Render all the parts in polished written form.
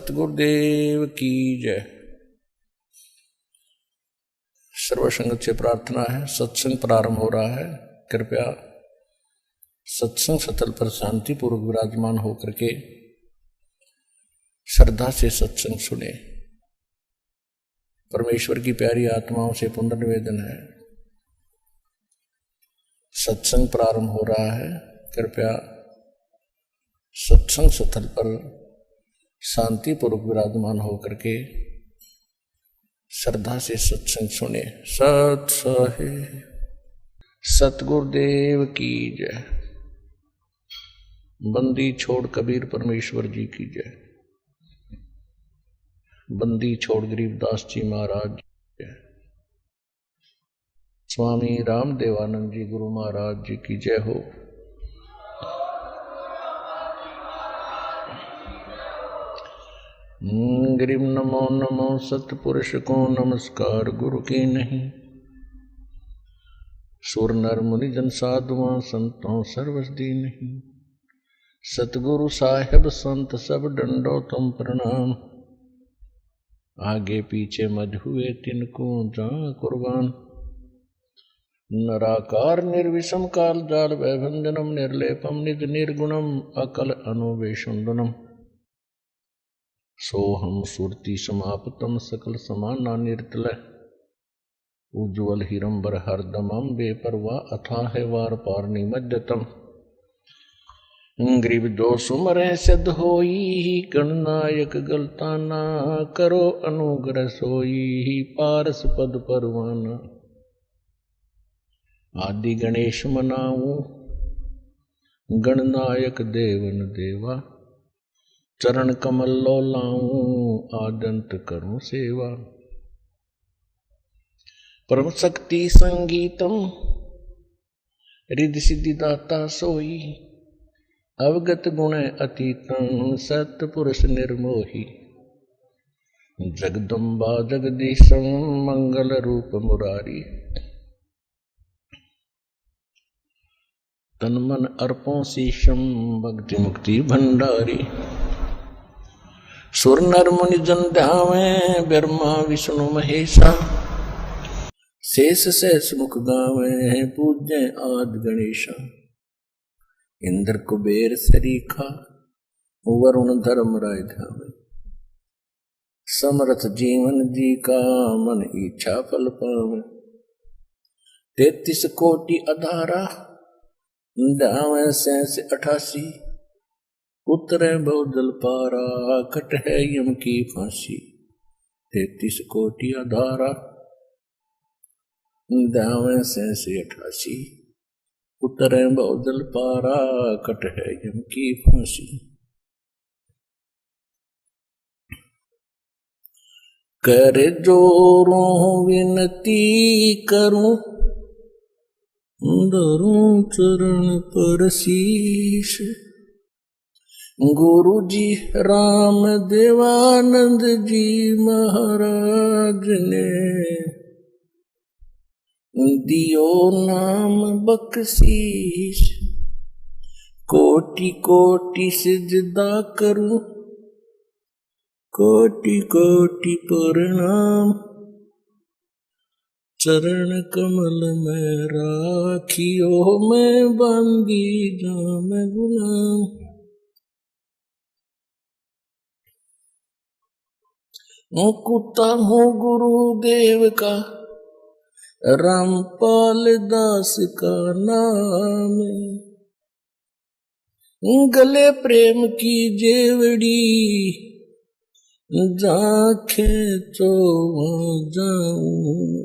सतगुरुदेव की जय। सर्वसंगत से प्रार्थना है, सत्संग प्रारंभ हो रहा है। कृपया सत्संग स्थल पर शांति पूर्वक विराजमान होकर के श्रद्धा से सत्संग सुने। परमेश्वर की प्यारी आत्माओं से पुनर्निवेदन है, सत्संग प्रारंभ हो रहा है। कृपया सत्संग स्थल पर शांति पूर्वक विराजमान होकर के श्रद्धा से सत्संग सुने। सत साहिब सतगुरुदेव की जय। बंदी छोड़ कबीर परमेश्वर जी की जय। बंदी छोड़ गरीबदास जी महाराज जी जय। स्वामी राम देवानंद जी गुरु महाराज जी की जय हो। गिरिम नमो नमो सतपुरुष को नमस्कार गुरु की नहीं। सुर नर मुनि जन साधुआं संतों सर्वसदी नहीं। सतगुरु साहेब संत सब डंडो तुम प्रणाम। आगे पीछे मज हुए तिनको जा कुर्बान। नराकार निर्विषम काल जाल वैभंजनम निर्लेपम निज निर्गुणम अकल अनुवेशुंदनम। सोहम सुरति समापतम सकल समाना निर्तल। उज्ज्वल हिरंबर हरदमम बेपरवा अथाह वार पार निमज्जतम। ग्रीव जो सुमरे सिद्ध होई गणनायक गलताना। करो अनुग्रह सोई पारस पद परवाना। आदि गणेश मनाऊं गणनायक देवन देवा। चरण कमल लो लाऊं आदंत करूं सेवा। परम शक्ति संगीतम रिद्धि सिद्धि दाता सोई। अवगत गुण अतीतम सत्पुरुष निर्मोही। जगदम्बा जगदीशम मंगल रूप मुरारी। तन मन अर्पों शीशम भक्ति मुक्ति भंडारी। सुर नर मुनि जन ध्यावे ब्रह्मा विष्णु महेशा। शेष सहस मुख गावे पूज्य आदि गणेशा। इंद्र कुबेर सरीखा वरुण धर्म राय धावे। समर्थ जीवन जी का मन इच्छा फल पावे। 33 कोटि अधारा ध्यावे 88। उतरे बहुदल पारा कट है यम की फांसी। 33 कोटि अधारा ध्यावे 88। उतरे बहुदल पारा कट है यम की फांसी। कर जोरों विनती करूं धरूं चरण पर शीश। गुरु जी राम देवानंद जी महाराज ने दियो नाम बख्शीश। कोटि कोटि सिजदा करूं कोटि कोटि प्रणाम। चरण कमल में राखियो मैं बांधी जाम गुलाम। कुत्ता हूँ गुरुदेव का रामपाल दास का नाम। गले प्रेम की जेवड़ी जाखे तो जाऊं।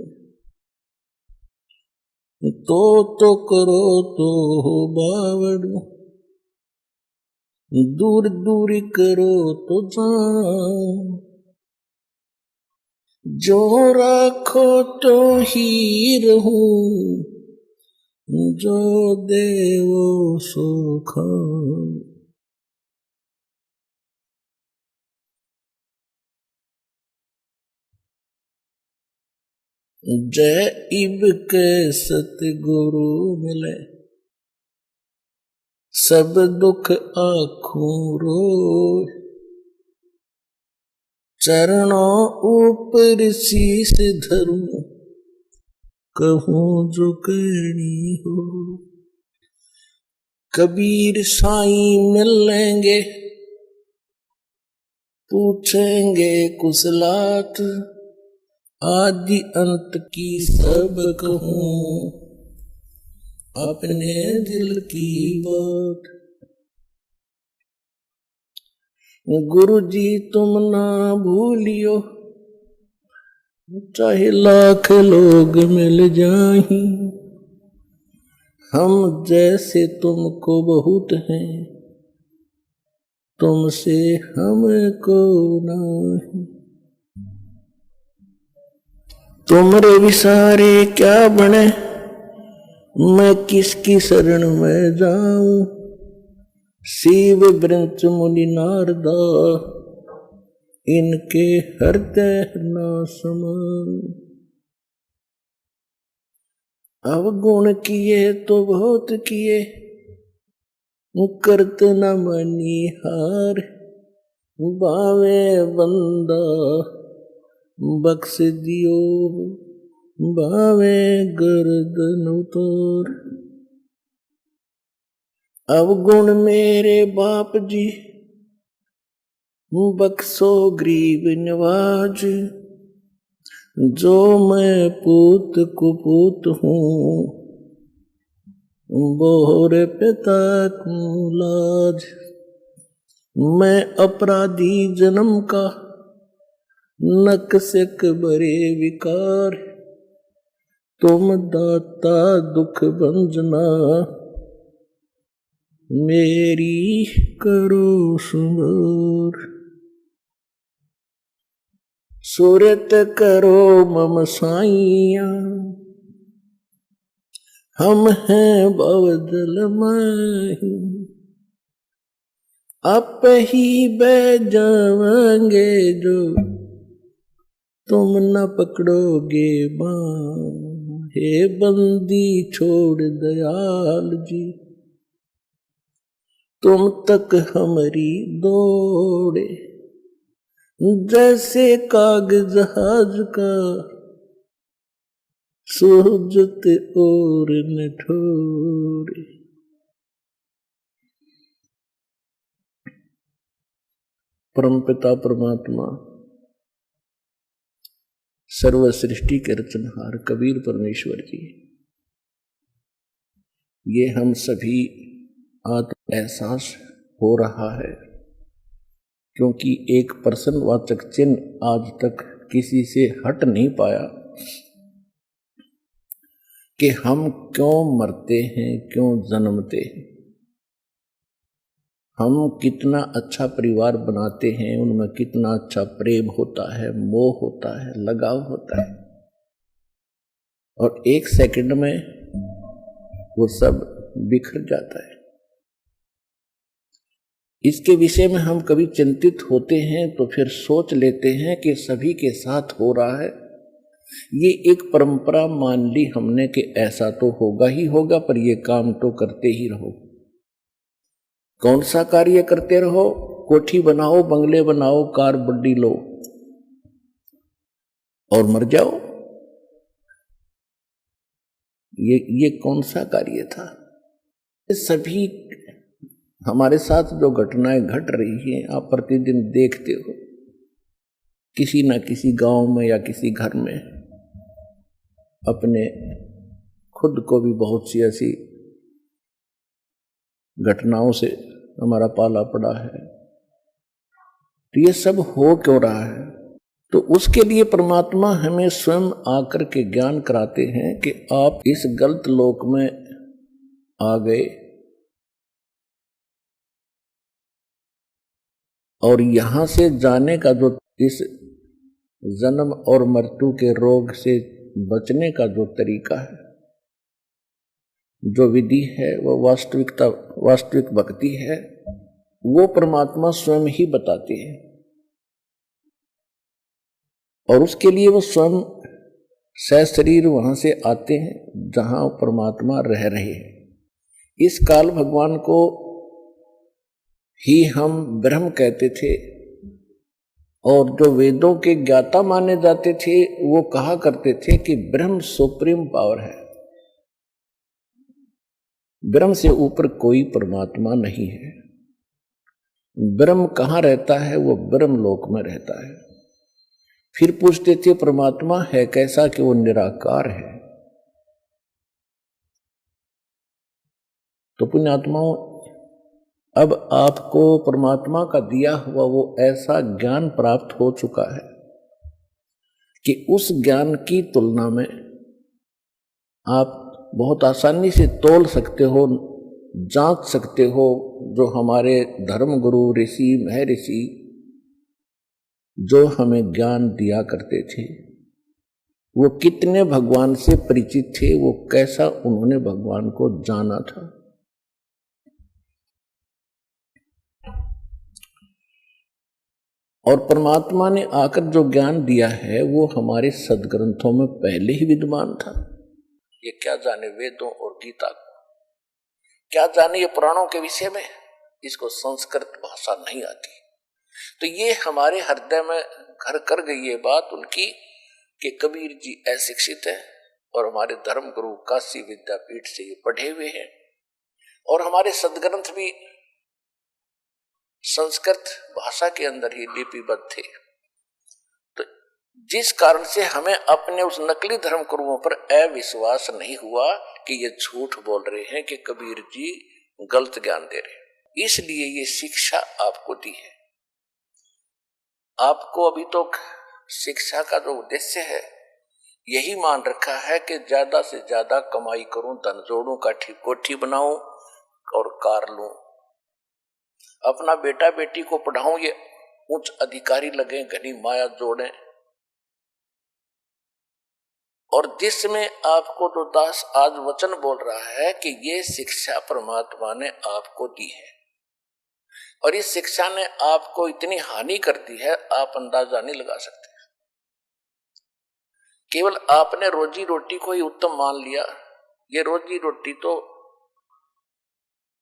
तो करो तो बावड़ू दूर दूर करो तो जाऊं। जो राखो तो ही रहूं जो देवो सो खाऊं। जय इब के सतगुरु मिले सब दुख आखूं रोए। चरणों ऊपर शीश धरूं, कहूं जो कहनी हो। कबीर साईं मिल लेंगे, पूछेंगे कुशलात, आदि अंत की सब कहूं, अपने दिल की बात। गुरु जी तुम ना भूलियो, चाहे लाख लोग मिल जाएं, हम जैसे तुमको बहुत हैं, तुमसे हमको नहीं। तुमरे विसारे क्या बने, मैं किसकी शरण में जाऊं। शिव ब्रंच मुनि नारदा, इनके हृदय ना समान। अवगुण किए तो बहुत किए, करत न मनी हार। बावे बंदा बख्श दियो, बावे गर्दन उतार। अवगुण मेरे बाप जी, बख्शो गरीब नवाज। जो मैं पूत कुपूत हूँ, बोहर पिता को लाज। मैं अपराधी जन्म का, नक्सक बरे विकार। तुम दाता दुख भंजना, मेरी करो सुमर। सुरत करो मम साइया, हम हैं बवदल माही। आप ही बह जाएंगे जो, तुम न पकड़ोगे बाँ। हे बंदी छोड़ दयाल जी, तुम तक हमारी दौड़े। जैसे कागज जहाज का, सोजत और निठोरे। परमपिता परमात्मा, सर्व सृष्टि के रचनहार कबीर परमेश्वर जी, ये हम सभी आत्म एहसास हो रहा है, क्योंकि एक प्रश्नवाचक चिन्ह आज तक किसी से हट नहीं पाया कि हम क्यों मरते हैं, क्यों जन्मते हैं। हम कितना अच्छा परिवार बनाते हैं, उनमें कितना अच्छा प्रेम होता है, मोह होता है, लगाव होता है, और एक सेकंड में वो सब बिखर जाता है। इसके विषय में हम कभी चिंतित होते हैं तो फिर सोच लेते हैं कि सभी के साथ हो रहा है। ये एक परंपरा मान ली हमने कि ऐसा तो होगा ही होगा, पर ये काम तो करते ही रहो। कौन सा कार्य करते रहो? कोठी बनाओ, बंगले बनाओ, कार बड्डी लो और मर जाओ। ये कौन सा कार्य था? सभी हमारे साथ जो घटनाएं घट रही हैं, आप प्रतिदिन देखते हो, किसी न किसी गांव में या किसी घर में अपने खुद को भी बहुत सी ऐसी घटनाओं से हमारा पाला पड़ा है। तो ये सब हो क्यों रहा है? तो उसके लिए परमात्मा हमें स्वयं आकर के ज्ञान कराते हैं कि आप इस गलत लोक में आ गए और यहां से जाने का जो, इस जन्म और मृत्यु के रोग से बचने का जो तरीका है, जो विधि है, वो वास्तविक भक्ति है, वो परमात्मा स्वयं ही बताते हैं। और उसके लिए वो स्वयं सशरीर वहां से आते हैं जहां परमात्मा रह रहे हैं। इस काल भगवान को ही हम ब्रह्म कहते थे, और जो वेदों के ज्ञाता माने जाते थे वो कहा करते थे कि ब्रह्म सुप्रीम पावर है, ब्रह्म से ऊपर कोई परमात्मा नहीं है। ब्रह्म कहाँ रहता है? वो ब्रह्म लोक में रहता है। फिर पूछते थे परमात्मा है कैसा? कि वो निराकार है। तो पुण्यात्माओं, अब आपको परमात्मा का दिया हुआ वो ऐसा ज्ञान प्राप्त हो चुका है कि उस ज्ञान की तुलना में आप बहुत आसानी से तोल सकते हो, जांच सकते हो। जो हमारे धर्म गुरु ऋषि महर्षि जो हमें ज्ञान दिया करते थे, वो कितने भगवान से परिचित थे, वो कैसा उन्होंने भगवान को जाना था। और परमात्मा ने आकर जो ज्ञान दिया है वो हमारे सदग्रंथों में पहले ही विद्यमान था। ये क्या जाने वेदों और गीता को, क्या जाने ये पुराणों के विषय में, इसको संस्कृत भाषा नहीं आती। तो ये हमारे हृदय में घर कर गई ये बात उनकी कि कबीर जी अशिक्षित है और हमारे धर्म गुरु काशी विद्यापीठ से ये पढ़े हुए हैं और हमारे सदग्रंथ भी संस्कृत भाषा के अंदर ही लिपिबद्ध थे। तो जिस कारण से हमें अपने उस नकली धर्म गुरुओं पर अविश्वास नहीं हुआ कि ये झूठ बोल रहे हैं, कि कबीर जी गलत ज्ञान दे रहे हैं। इसलिए ये शिक्षा आपको दी है। आपको अभी तो शिक्षा का जो उद्देश्य है यही मान रखा है कि ज्यादा से ज्यादा कमाई करूं, धन जोड़ूं, कोठी बनाऊं और कार लूं, अपना बेटा बेटी को पढ़ाऊं, ये उच्च अधिकारी लगे, घनी माया जोड़ें। और जिसमें आपको तो दास आज वचन बोल रहा है कि ये शिक्षा परमात्मा ने आपको दी है और इस शिक्षा ने आपको इतनी हानि कर दी है आप अंदाजा नहीं लगा सकते। केवल आपने रोजी रोटी को ही उत्तम मान लिया। ये रोजी रोटी तो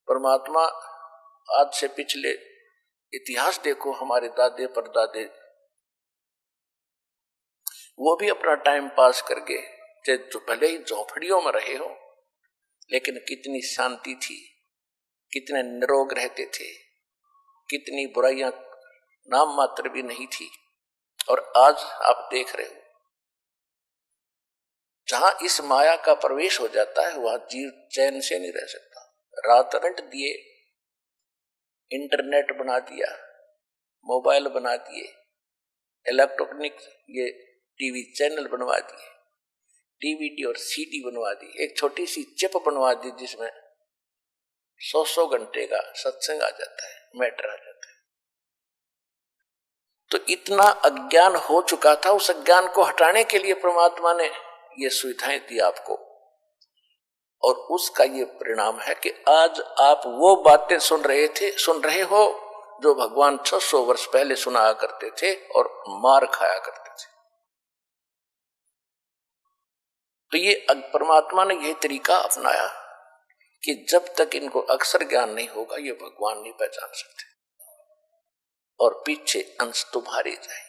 परमात्मा आज से पिछले इतिहास देखो, हमारे दादे परदादे वो भी अपना टाइम पास करके जो भले ही झोपड़ियों में रहे हो लेकिन कितनी शांति थी, कितने निरोग रहते थे, कितनी बुराइयां नाम मात्र भी नहीं थी। और आज आप देख रहे हो जहां इस माया का प्रवेश हो जाता है वहां जीव चैन से नहीं रह सकता। रात रंट दिए, इंटरनेट बना दिया, मोबाइल बना दिए, इलेक्ट्रॉनिक ये टीवी चैनल बनवा दिए, डीवीडी और सीडी बनवा दी, एक छोटी सी चिप बनवा दी जिसमें 100 घंटे का सत्संग आ जाता है, मैटर आ जाता है। तो इतना अज्ञान हो चुका था, उस अज्ञान को हटाने के लिए परमात्मा ने ये सुविधाएं दी आपको और उसका ये परिणाम है कि आज आप वो बातें सुन रहे हो जो भगवान 600 वर्ष पहले सुनाया करते थे और मार खाया करते थे। तो ये परमात्मा ने यह तरीका अपनाया कि जब तक इनको अक्षर ज्ञान नहीं होगा ये भगवान नहीं पहचान सकते और पीछे अंश तुम्हारे जाए।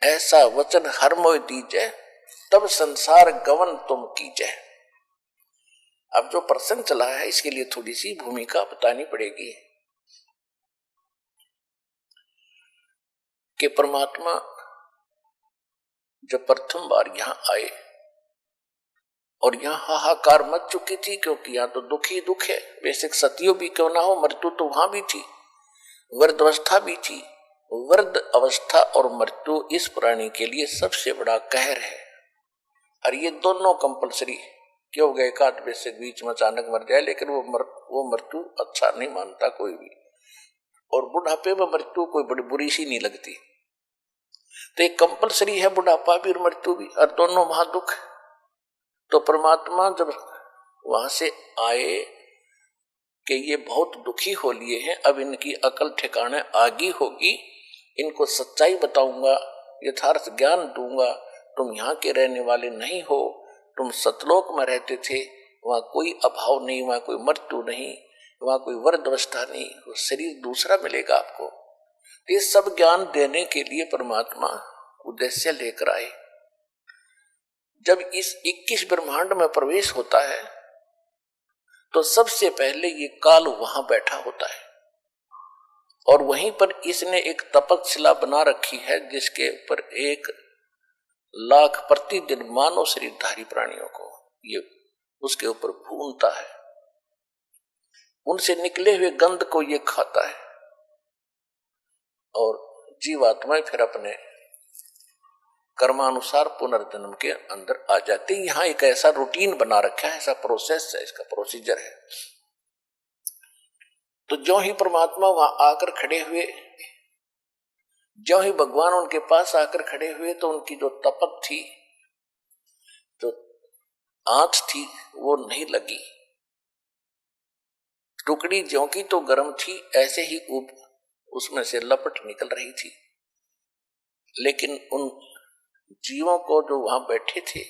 ऐसा वचन हर मोय दीजे, तब संसार गवन तुम कीजे। अब जो प्रसंग चला है इसके लिए थोड़ी सी भूमिका बतानी पड़ेगी कि परमात्मा जब प्रथम बार यहां आए और यहां हाहाकार मच चुकी थी, क्योंकि यहां तो दुख ही दुख है। बेशक सतियों भी क्यों ना हो, मृत्यु तो वहां भी थी, वृद्ध अवस्था भी थी। वृद्ध अवस्था और मृत्यु इस प्राणी के लिए सबसे बड़ा कहर है और ये दोनों कंपलसरी क्यों गए का बेशक बीच में अचानक मर जाए, लेकिन वो मृत्यु अच्छा नहीं मानता कोई भी। और बुढ़ापे में मृत्यु कोई बड़ी बुरी सी नहीं लगती। तो एक कंपलसरी है बुढ़ापा भी और मृत्यु भी, और दोनों महादुख। तो परमात्मा जब वहां से आए कि ये बहुत दुखी हो लिए हैं, अब इनकी अकल ठिकाने आगी होगी, इनको सच्चाई बताऊंगा, यथार्थ ज्ञान दूंगा। तुम यहाँ के रहने वाले नहीं हो, तुम सतलोक में रहते थे, वहां कोई अभाव नहीं, वहां कोई मृत्यु नहीं, वहां कोई वृद्ध अवस्था नहीं, वो शरीर दूसरा मिलेगा आपको। ये सब ज्ञान देने के लिए परमात्मा उद्देश्य लेकर आए। जब इस 21 ब्रह्मांड में प्रवेश होता है तो सबसे पहले ये काल वहां बैठा होता है और वहीं पर इसने एक तपस्या बना रखी है जिसके ऊपर 1,00,000 प्रतिदिन मानव शरीरधारी प्राणियों को ये उसके ऊपर भूनता है, उनसे निकले हुए गंध को ये खाता है और जीवात्माएं फिर अपने कर्मानुसार पुनर्जन्म के अंदर आ जाते हैं। यहां एक ऐसा रूटीन बना रखा है, ऐसा प्रोसेस है, इसका प्रोसीजर है। तो जो ही परमात्मा वहां आकर खड़े हुए, जो ही भगवान उनके पास आकर खड़े हुए तो उनकी जो तपत थी, जो आंच थी, वो नहीं लगी। टुकड़ी ज्यों की तो गर्म थी, ऐसे ही उसमें से लपट निकल रही थी। लेकिन उन जीवों को जो वहां बैठे थे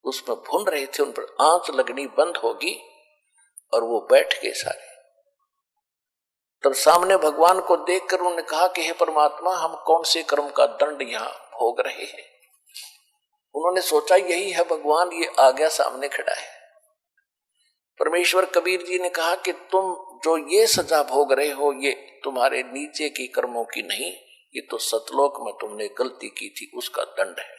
उसमें भून रहे थे, उन पर आंच लगनी बंद होगी और वो बैठ गए सारे। तब सामने भगवान को देखकर उन्होंने कहा कि हे परमात्मा, हम कौन से कर्म का दंड यहाँ भोग रहे हैं। उन्होंने सोचा यही है भगवान, ये आ गया सामने खड़ा है। परमेश्वर कबीर जी ने कहा कि तुम जो ये सजा भोग रहे हो ये तुम्हारे नीचे की कर्मों की नहीं, ये तो सतलोक में तुमने गलती की थी उसका दंड है।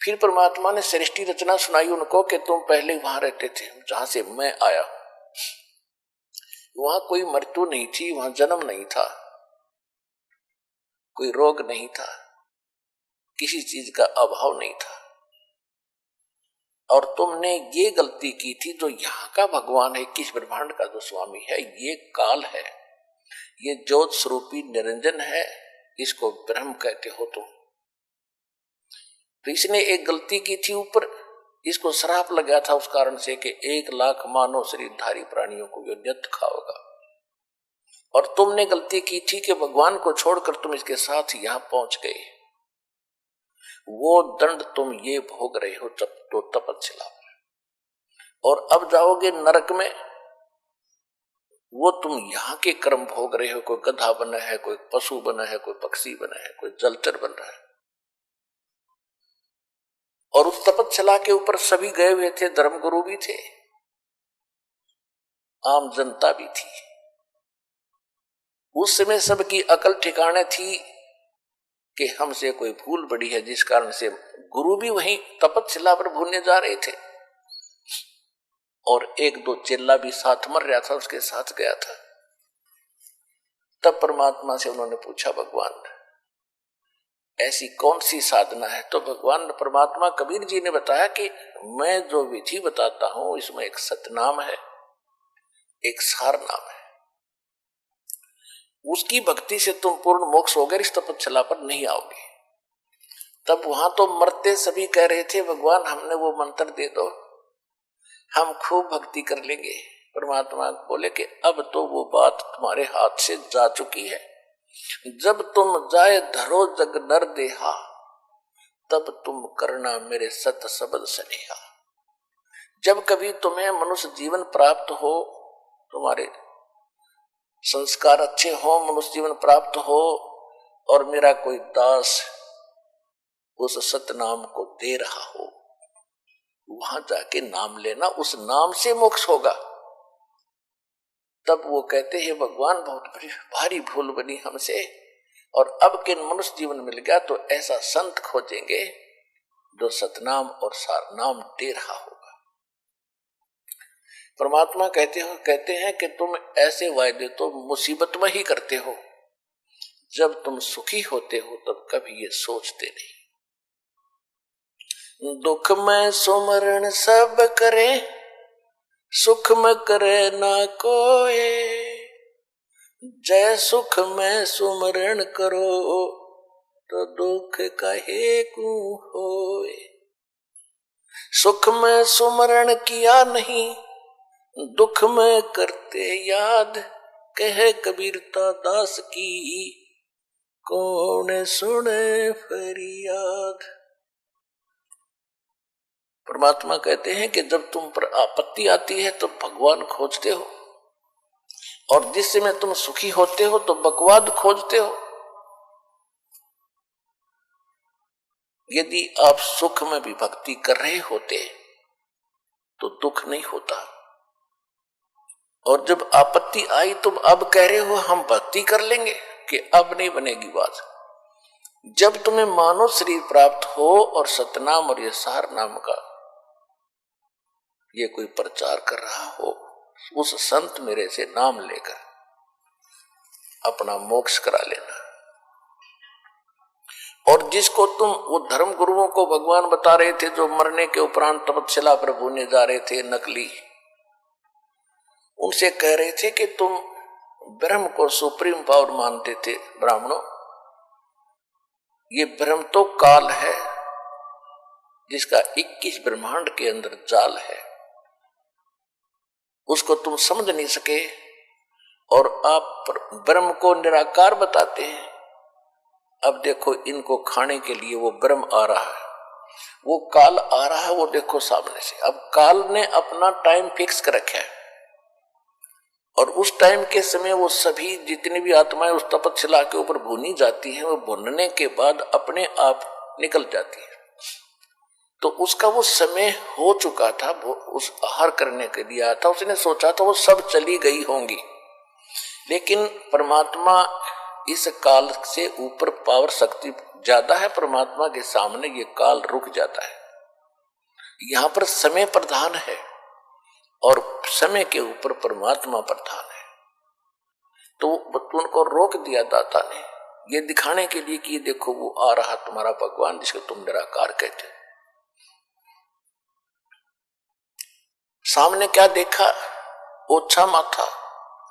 फिर परमात्मा ने सृष्टि रचना सुनाई उनको कि तुम पहले वहां रहते थे जहां से मैं आया हूं, वहां कोई मृत्यु नहीं थी, वहां जन्म नहीं था, कोई रोग नहीं था, किसी चीज का अभाव नहीं था। और तुमने ये गलती की थी। जो यहाँ का भगवान है, 21 ब्रह्मांड का जो स्वामी है, ये काल है, ये ज्योत स्वरूपी निरंजन है, इसको ब्रह्म कहते हो तुम। तो इसने एक गलती की थी ऊपर, इसको श्राप लगा था उस कारण से कि 1,00,000 मानव शरीरधारी प्राणियों को ये नित्य खाओगा। और तुमने गलती की थी कि भगवान को छोड़कर तुम इसके साथ यहां पहुंच गए। वो दंड तुम ये भोग रहे हो जब तो तपस्या। और अब जाओगे नरक में, वो तुम यहाँ के कर्म भोग रहे हो। कोई गधा बना है, कोई पशु बना है, कोई पक्षी बना है, कोई जलचर बन रहा है। और उस तपस्या के ऊपर सभी गए हुए थे, धर्मगुरु भी थे, आम जनता भी थी। उस समय सबकी अकल ठिकाने थी कि हमसे कोई भूल बड़ी है, जिस कारण से गुरु भी वहीं तपस्या पर भूलने जा रहे थे और 1-2 चेला भी साथ मर रहा था, उसके साथ गया था। तब परमात्मा से उन्होंने पूछा, भगवान ऐसी कौन सी साधना है? तो भगवान परमात्मा कबीर जी ने बताया कि मैं जो विधि बताता हूं इसमें एक सतनाम है, एक सार नाम है। उसकी भक्ति से तुम पूर्ण मोक्ष होगे, इस तपस्या पर नहीं आओगे। तब वहां तो मरते सभी कह रहे थे, भगवान हमने वो मंत्र दे दो, हम खूब भक्ति कर लेंगे। परमात्मा बोले कि अब तो वो बात तुम्हारे हाथ से जा चुकी है। जब तुम जाए धरो जग नर देहा, तब तुम करना मेरे सत सबद स्नेहा। जब कभी तुम्हें मनुष्य जीवन प्राप्त हो, तुम्हारे संस्कार अच्छे हो, मनुष्य जीवन प्राप्त हो और मेरा कोई दास उस सतनाम को दे रहा हो, वहां जाके नाम लेना, उस नाम से मोक्ष होगा। तब वो कहते हैं, भगवान बहुत बड़ी भारी भूल बनी हमसे, और अब के मनुष्य जीवन मिल गया तो ऐसा संत खोजेंगे जो सतनाम और सारनाम दे रहा होगा। परमात्मा कहते हैं कि तुम ऐसे वायदे तो मुसीबत में ही करते हो, जब तुम सुखी होते हो तब कभी ये सोचते नहीं। दुख में सुमरण सब करे, सुख में करे ना कोई। जय सुख में सुमरण करो, तो दुख काहे को होए। सुख में सुमरण किया नहीं, दुख में करते याद। कहे कबीरता दास की, कौन सुने फरियाद। परमात्मा कहते हैं कि जब तुम पर आपत्ति आती है तो भगवान खोजते हो, और जिस समय तुम सुखी होते हो तो बकवाद खोजते हो। यदि आप सुख में भी भक्ति कर रहे होते तो दुख नहीं होता। और जब आपत्ति आई तुम अब कह रहे हो हम भक्ति कर लेंगे, कि अब नहीं बनेगी बात। जब तुम्हें मानव शरीर प्राप्त हो और सतनाम और यसार नाम का ये कोई प्रचार कर रहा हो, उस संत मेरे से नाम लेकर अपना मोक्ष करा लेना। और जिसको तुम वो धर्म गुरुओं को भगवान बता रहे थे जो मरने के उपरांत तपस्या प्रभु ने जा रहे थे नकली, उनसे कह रहे थे कि तुम ब्रह्म को सुप्रीम पावर मानते थे ब्राह्मणों, ये ब्रह्म तो काल है जिसका 21 ब्रह्मांड के अंदर जाल है, उसको तुम समझ नहीं सके और आप ब्रह्म को निराकार बताते हैं। अब देखो इनको खाने के लिए वो ब्रह्म आ रहा है, वो काल आ रहा है, वो देखो सामने से। अब काल ने अपना टाइम फिक्स कर रखा है और उस टाइम के समय वो सभी जितनी भी आत्माएं उस तपस्या के ऊपर भुनी जाती हैं, वो भुनने के बाद अपने आप निकल जाती है। तो उसका वो समय हो चुका था, वो उस आहार करने के लिए आया था, उसने सोचा था वो सब चली गई होंगी। लेकिन परमात्मा इस काल से ऊपर पावर शक्ति ज्यादा है, परमात्मा के सामने ये काल रुक जाता है। यहां पर समय प्रधान है और समय के ऊपर परमात्मा प्रधान है। तो उनको रोक दिया दाता ने, ये दिखाने के लिए कि देखो वो आ रहा तुम्हारा भगवान जिसको तुम निराकार कहते। सामने क्या देखा? ओछा माथा,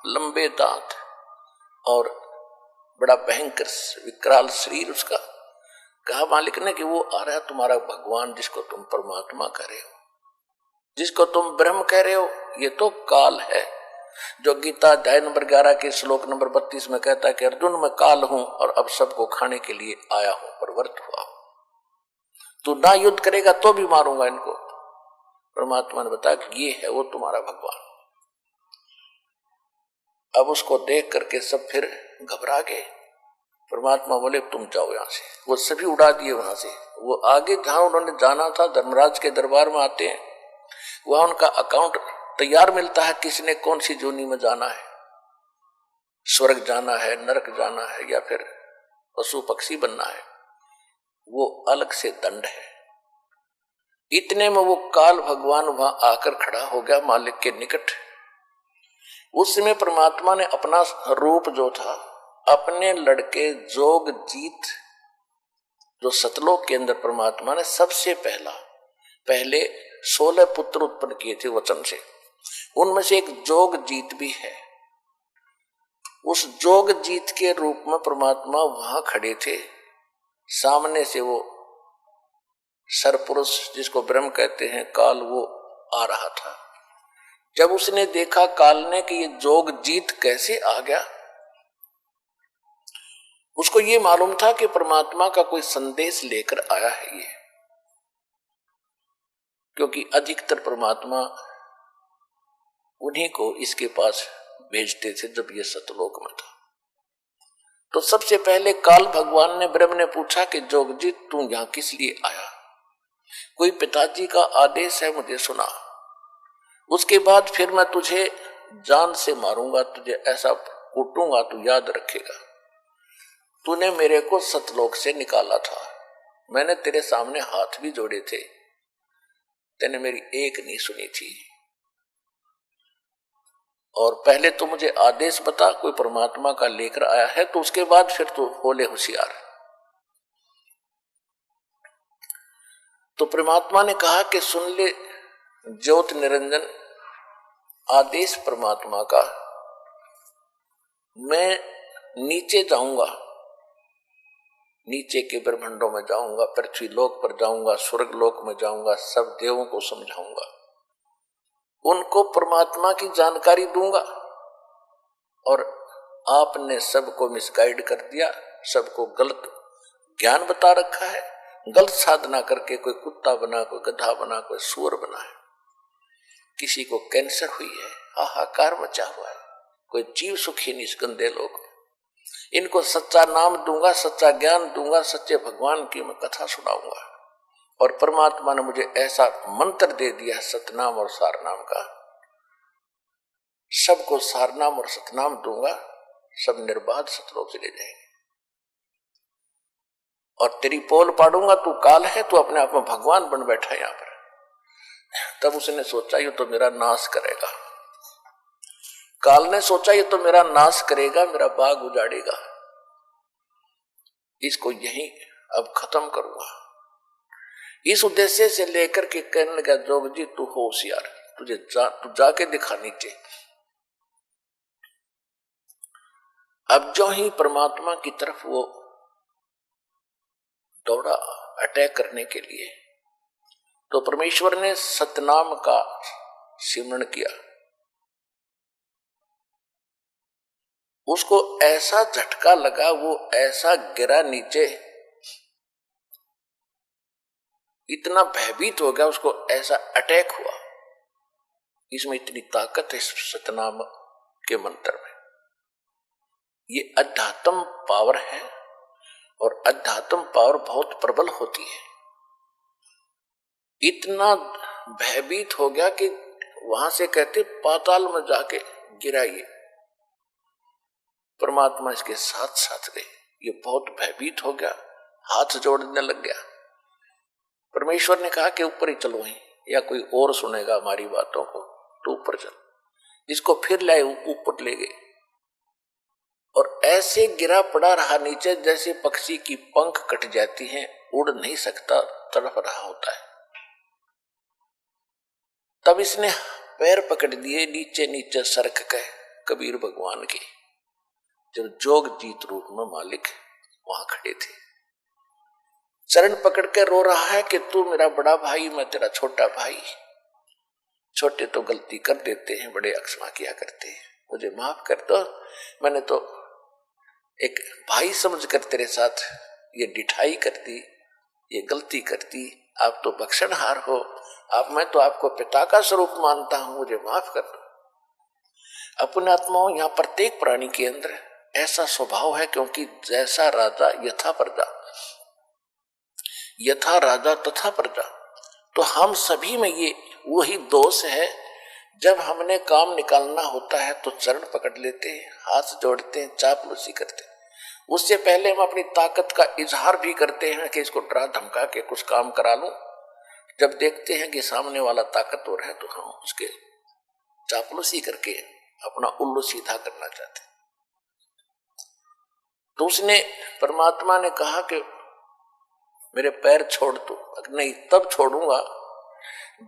लंबे दांत और बड़ा भयंकर विकराल शरीर उसका। कहा मालिक ने कि वो आ रहा है तुम्हारा भगवान जिसको तुम परमात्मा कह रहे हो, जिसको तुम ब्रह्म कह रहे हो, ये तो काल है। जो गीता अध्याय नंबर 11 के श्लोक नंबर 32 में कहता है कि अर्जुन मैं काल हूं और अब सबको खाने के लिए आया हूं, प्रवृत्त हुआ हूं। तू ना युद्ध करेगा तो भी मारूंगा इनको। परमात्मा ने बताया कि ये है वो तुम्हारा भगवान। अब उसको देख करके सब फिर घबरा गए। परमात्मा बोले तुम जाओ यहां से। वो सभी उड़ा दिए वहां से। वो आगे जहां उन्होंने जाना था, धर्मराज के दरबार में आते हैं, वहां उनका अकाउंट तैयार मिलता है, किसने कौन सी जोनी में जाना है, स्वर्ग जाना है, नरक जाना है या फिर पशु पक्षी बनना है, वो अलग से दंड है। इतने में वो काल भगवान वहां आकर खड़ा हो गया मालिक के निकट। उस समय परमात्मा ने अपना रूप जो था, अपने लड़के जोगजीत जो सतलोक के अंदर परमात्मा ने सबसे पहले 16 पुत्र उत्पन्न किए थे वचन से, उनमें से एक जोगजीत भी है। उस जोगजीत के रूप में परमात्मा वहां खड़े थे। सामने से वो सरपुरुष जिसको ब्रह्म कहते हैं काल, वो आ रहा था। जब उसने देखा काल ने कि ये जोगजीत कैसे आ गया, उसको ये मालूम था कि परमात्मा का कोई संदेश लेकर आया है ये, क्योंकि अधिकतर परमात्मा उन्हीं को इसके पास भेजते थे जब ये सतलोक में था। तो सबसे पहले काल भगवान ने ब्रह्म ने पूछा कि जोगजीत तू यहां किस लिए आया? कोई पिताजी का आदेश है मुझे सुना, उसके बाद फिर मैं तुझे जान से मारूंगा, तुझे ऐसा कूटूंगा तू याद रखेगा। तूने मेरे को सतलोक से निकाला था, मैंने तेरे सामने हाथ भी जोड़े थे, तेने मेरी एक नहीं सुनी थी। और पहले तो मुझे आदेश बता कोई परमात्मा का लेकर आया है, तो उसके बाद फिर तो बोले होशियार। तो परमात्मा ने कहा कि सुन ले ज्योत निरंजन, आदेश परमात्मा का, मैं नीचे जाऊंगा, नीचे के ब्रह्मांडों में जाऊंगा, पृथ्वी लोक पर जाऊंगा, स्वर्ग लोक में जाऊंगा, सब देवों को समझाऊंगा, उनको परमात्मा की जानकारी दूंगा। और आपने सबको मिसगाइड कर दिया, सबको गलत ज्ञान बता रखा है, गलत साधना करके कोई कुत्ता बना, कोई गधा बना, कोई सुअर बना है, किसी को कैंसर हुई है, हाहाकार मचा हुआ है, कोई जीव सुखी नहीं इस गंदे लोग। इनको सच्चा नाम दूंगा, सच्चा ज्ञान दूंगा, सच्चे भगवान की मैं कथा सुनाऊंगा। और परमात्मा ने मुझे ऐसा मंत्र दे दिया सतनाम और सारनाम का, सबको सारनाम और सतनाम दूंगा, सब निर्बाध सतलोक चले जाएंगे। और तेरी पोल पाड़ूंगा, तू काल है, तू अपने आप में भगवान बन बैठा है यहां पर। तब उसने सोचा ये तो मेरा नाश करेगा, काल ने सोचा ये तो मेरा नाश करेगा, मेरा बाग उजाड़ेगा, इसको यहीं अब खत्म करूंगा। इस उद्देश्य से लेकर के कहने लगा जोग जी तू होशियार, तू जाके दिखा नीचे। अब जो ही परमात्मा की तरफ वो दौड़ा अटैक करने के लिए, तो परमेश्वर ने सतनाम का सिमरण किया। उसको ऐसा झटका लगा, वो ऐसा गिरा नीचे, इतना भयभीत हो गया, उसको ऐसा अटैक हुआ। इसमें इतनी ताकत है सतनाम के मंत्र में। ये अध्यात्म पावर है और अध्यात्म पावर बहुत प्रबल होती है। इतना भयभीत हो गया कि वहां से कहते पाताल में जाके गिरा। ये परमात्मा इसके साथ साथ गए। ये बहुत भयभीत हो गया, हाथ जोड़ने लग गया। परमेश्वर ने कहा कि ऊपर ही चलो, ही या कोई और सुनेगा हमारी बातों को, तो ऊपर चल। इसको फिर लाए, ऊपर ले गए और ऐसे गिरा पड़ा रहा नीचे जैसे पक्षी की पंख कट जाती हैं, उड़ नहीं सकता, तड़प रहा होता है। तब इसने पैर पकड़ दिए, नीचे नीचे सरक गए कबीर भगवान के, जब जोग जीत रूप में मालिक वहां खड़े थे। चरण पकड़ के रो रहा है कि तू मेरा बड़ा भाई, मैं तेरा छोटा भाई। छोटे तो गलती कर देते हैं, बड़े अक्षमा किया करते हैं, मुझे माफ कर दो। मैंने तो एक भाई समझकर तेरे साथ ये डिठाई कर दी, ये गलती कर दी। आप तो बख्शनहार हो, मैं तो आपको पिता का स्वरूप मानता हूं, मुझे माफ कर दो। अपने आत्माओं, यहाँ प्रत्येक प्राणी के अंदर ऐसा स्वभाव है, क्योंकि जैसा राजा यथा प्रजा, यथा राजा तथा प्रजा। तो हम सभी में ये वही दोष है। जब हमने काम निकालना होता है तो चरण पकड़ लेते हैं, हाथ जोड़ते हैं, चापलूसी करते हैं। उससे पहले हम अपनी ताकत का इजहार भी करते हैं कि इसको डरा धमका के कुछ काम करा लूं। जब देखते हैं कि सामने वाला ताकतवर है तो हम उसके चापलूसी करके अपना उल्लू सीधा करना चाहते हैं। तो उसने, परमात्मा ने कहा कि मेरे पैर छोड़ दो। नहीं, तब छोड़ूंगा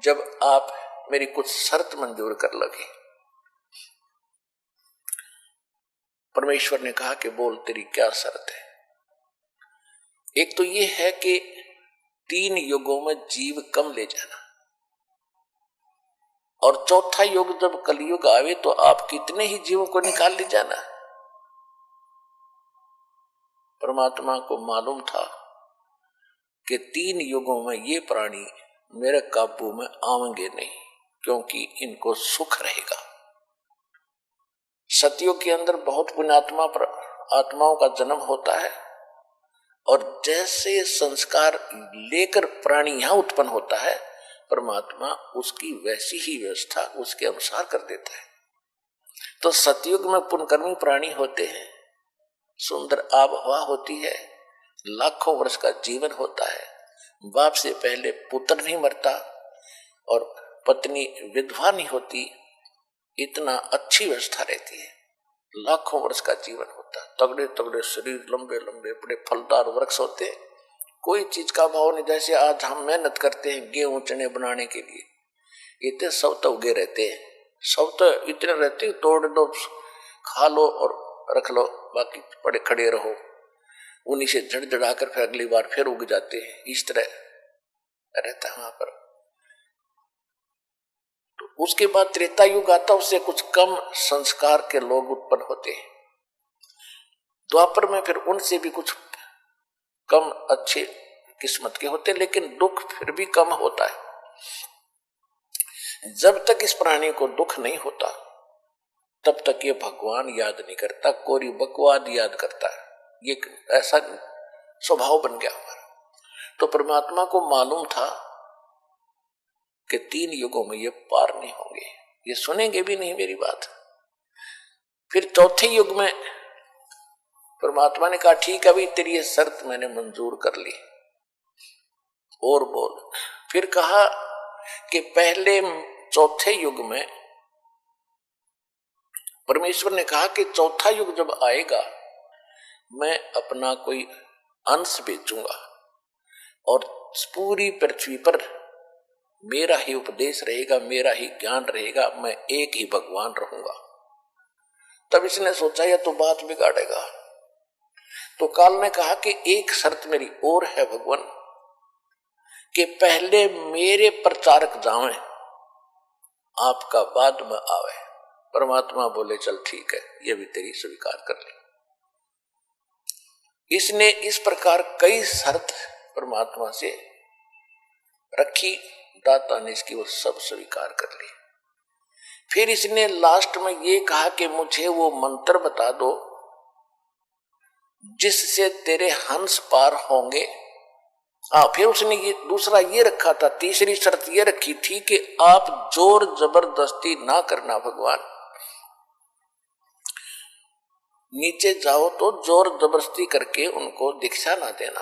जब आप मेरी कुछ शर्त मंजूर कर लगे। परमेश्वर ने कहा कि बोल तेरी क्या शर्त है। एक तो ये है कि 3 युगों में जीव कम ले जाना, और चौथा युग जब कलयुग आवे तो आप कितने ही जीवों को निकाल ले जाना। परमात्मा को मालूम था कि 3 युगों में ये प्राणी मेरे काबू में आवेंगे नहीं, क्योंकि इनको सुख रहेगा। सतयुग के अंदर बहुत पुण्यात्मा आत्माओं का जन्म होता है, और जैसे संस्कार लेकर प्राणी यहां उत्पन्न होता है, परमात्मा उसकी वैसी ही व्यवस्था उसके अनुसार कर देता है। तो सतयुग में पुण्यकर्मी प्राणी होते हैं, सुंदर आबहवा होती है, लाखों वर्ष का जीवन होता है, बाप से पहले पुत्र नहीं मरता और पत्नी विधवा नहीं होती, इतना अच्छी व्यवस्था रहती है, लाखों वर्ष का जीवन होता है, तगड़े तगड़े शरीर, लंबे लंबे बड़े फलदार वृक्ष होते हैं, कोई चीज का भाव नहीं। जैसे आज हम मेहनत करते हैं गेहूं चने बनाने के लिए, इतने सब तो उगे रहते हैं, सब तो इतने रहते हैं, तोड़ दो, खा लो और रख लो, बाकी पड़े खड़े रहो, उन्हीं से झड़झड़ा कर फिर अगली बार फिर उग जाते हैं। इस तरह रहता है वहां पर। तो उसके बाद त्रेता युग आता, उससे कुछ कम संस्कार के लोग उत्पन्न होते हैं। द्वापर में फिर उनसे भी कुछ कम अच्छे किस्मत के होते, लेकिन दुख फिर भी कम होता है। जब तक इस प्राणी को दुख नहीं होता तब तक ये भगवान याद नहीं करता, कोरी बकवाद याद करता है। ये ऐसा स्वभाव बन गया हमारा। तो परमात्मा को मालूम था कि 3 युगों में ये पार नहीं होंगे, ये सुनेंगे भी नहीं मेरी बात। फिर चौथे युग में परमात्मा ने कहा ठीक है भाई, तेरी ये शर्त मैंने मंजूर कर ली, और बोल। फिर कहा कि पहले चौथे युग में परमेश्वर ने कहा कि चौथा युग जब आएगा मैं अपना कोई अंश भेजूंगा और पूरी पृथ्वी पर मेरा ही उपदेश रहेगा, मेरा ही ज्ञान रहेगा, मैं एक ही भगवान रहूंगा। तब इसने सोचा यह तो बात बिगाड़ेगा। तो काल ने कहा कि एक शर्त मेरी और है भगवान, कि पहले मेरे प्रचारक जावें, आपका बाद में आवे। परमात्मा बोले चल ठीक है, ये भी तेरी स्वीकार कर ली। इसने इस प्रकार कई शर्त परमात्मा से रखी, दाता ने इसकी वो सब स्वीकार कर ली। फिर इसने लास्ट में ये कहा कि मुझे वो मंत्र बता दो जिससे तेरे हंस पार होंगे। फिर उसने ये दूसरा ये रखा था, तीसरी शर्त ये रखी थी कि आप जोर जबरदस्ती ना करना भगवान, नीचे जाओ तो जोर जबरदस्ती करके उनको दीक्षा ना देना,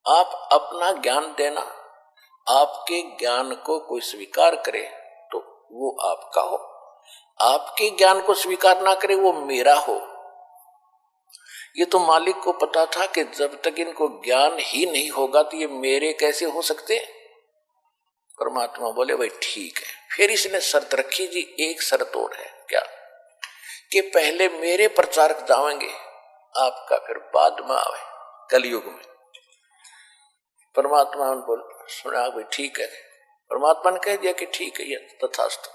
आप अपना ज्ञान देना। आपके ज्ञान को कोई स्वीकार करे तो वो आपका हो, आपके ज्ञान को स्वीकार ना करे वो मेरा हो। ये तो मालिक को पता था कि जब तक इनको ज्ञान ही नहीं होगा तो ये मेरे कैसे हो सकते। परमात्मा बोले भाई ठीक है। फिर इसने शर्त रखी जी, एक शर्त और है, क्या कि पहले मेरे प्रचारक जाएंगे, आपका फिर बाद में आवे कलयुग में। परमात्मा ने बोल सुना भाई ठीक है। परमात्मा ने कह दिया कि ठीक है, ये तथास्तु,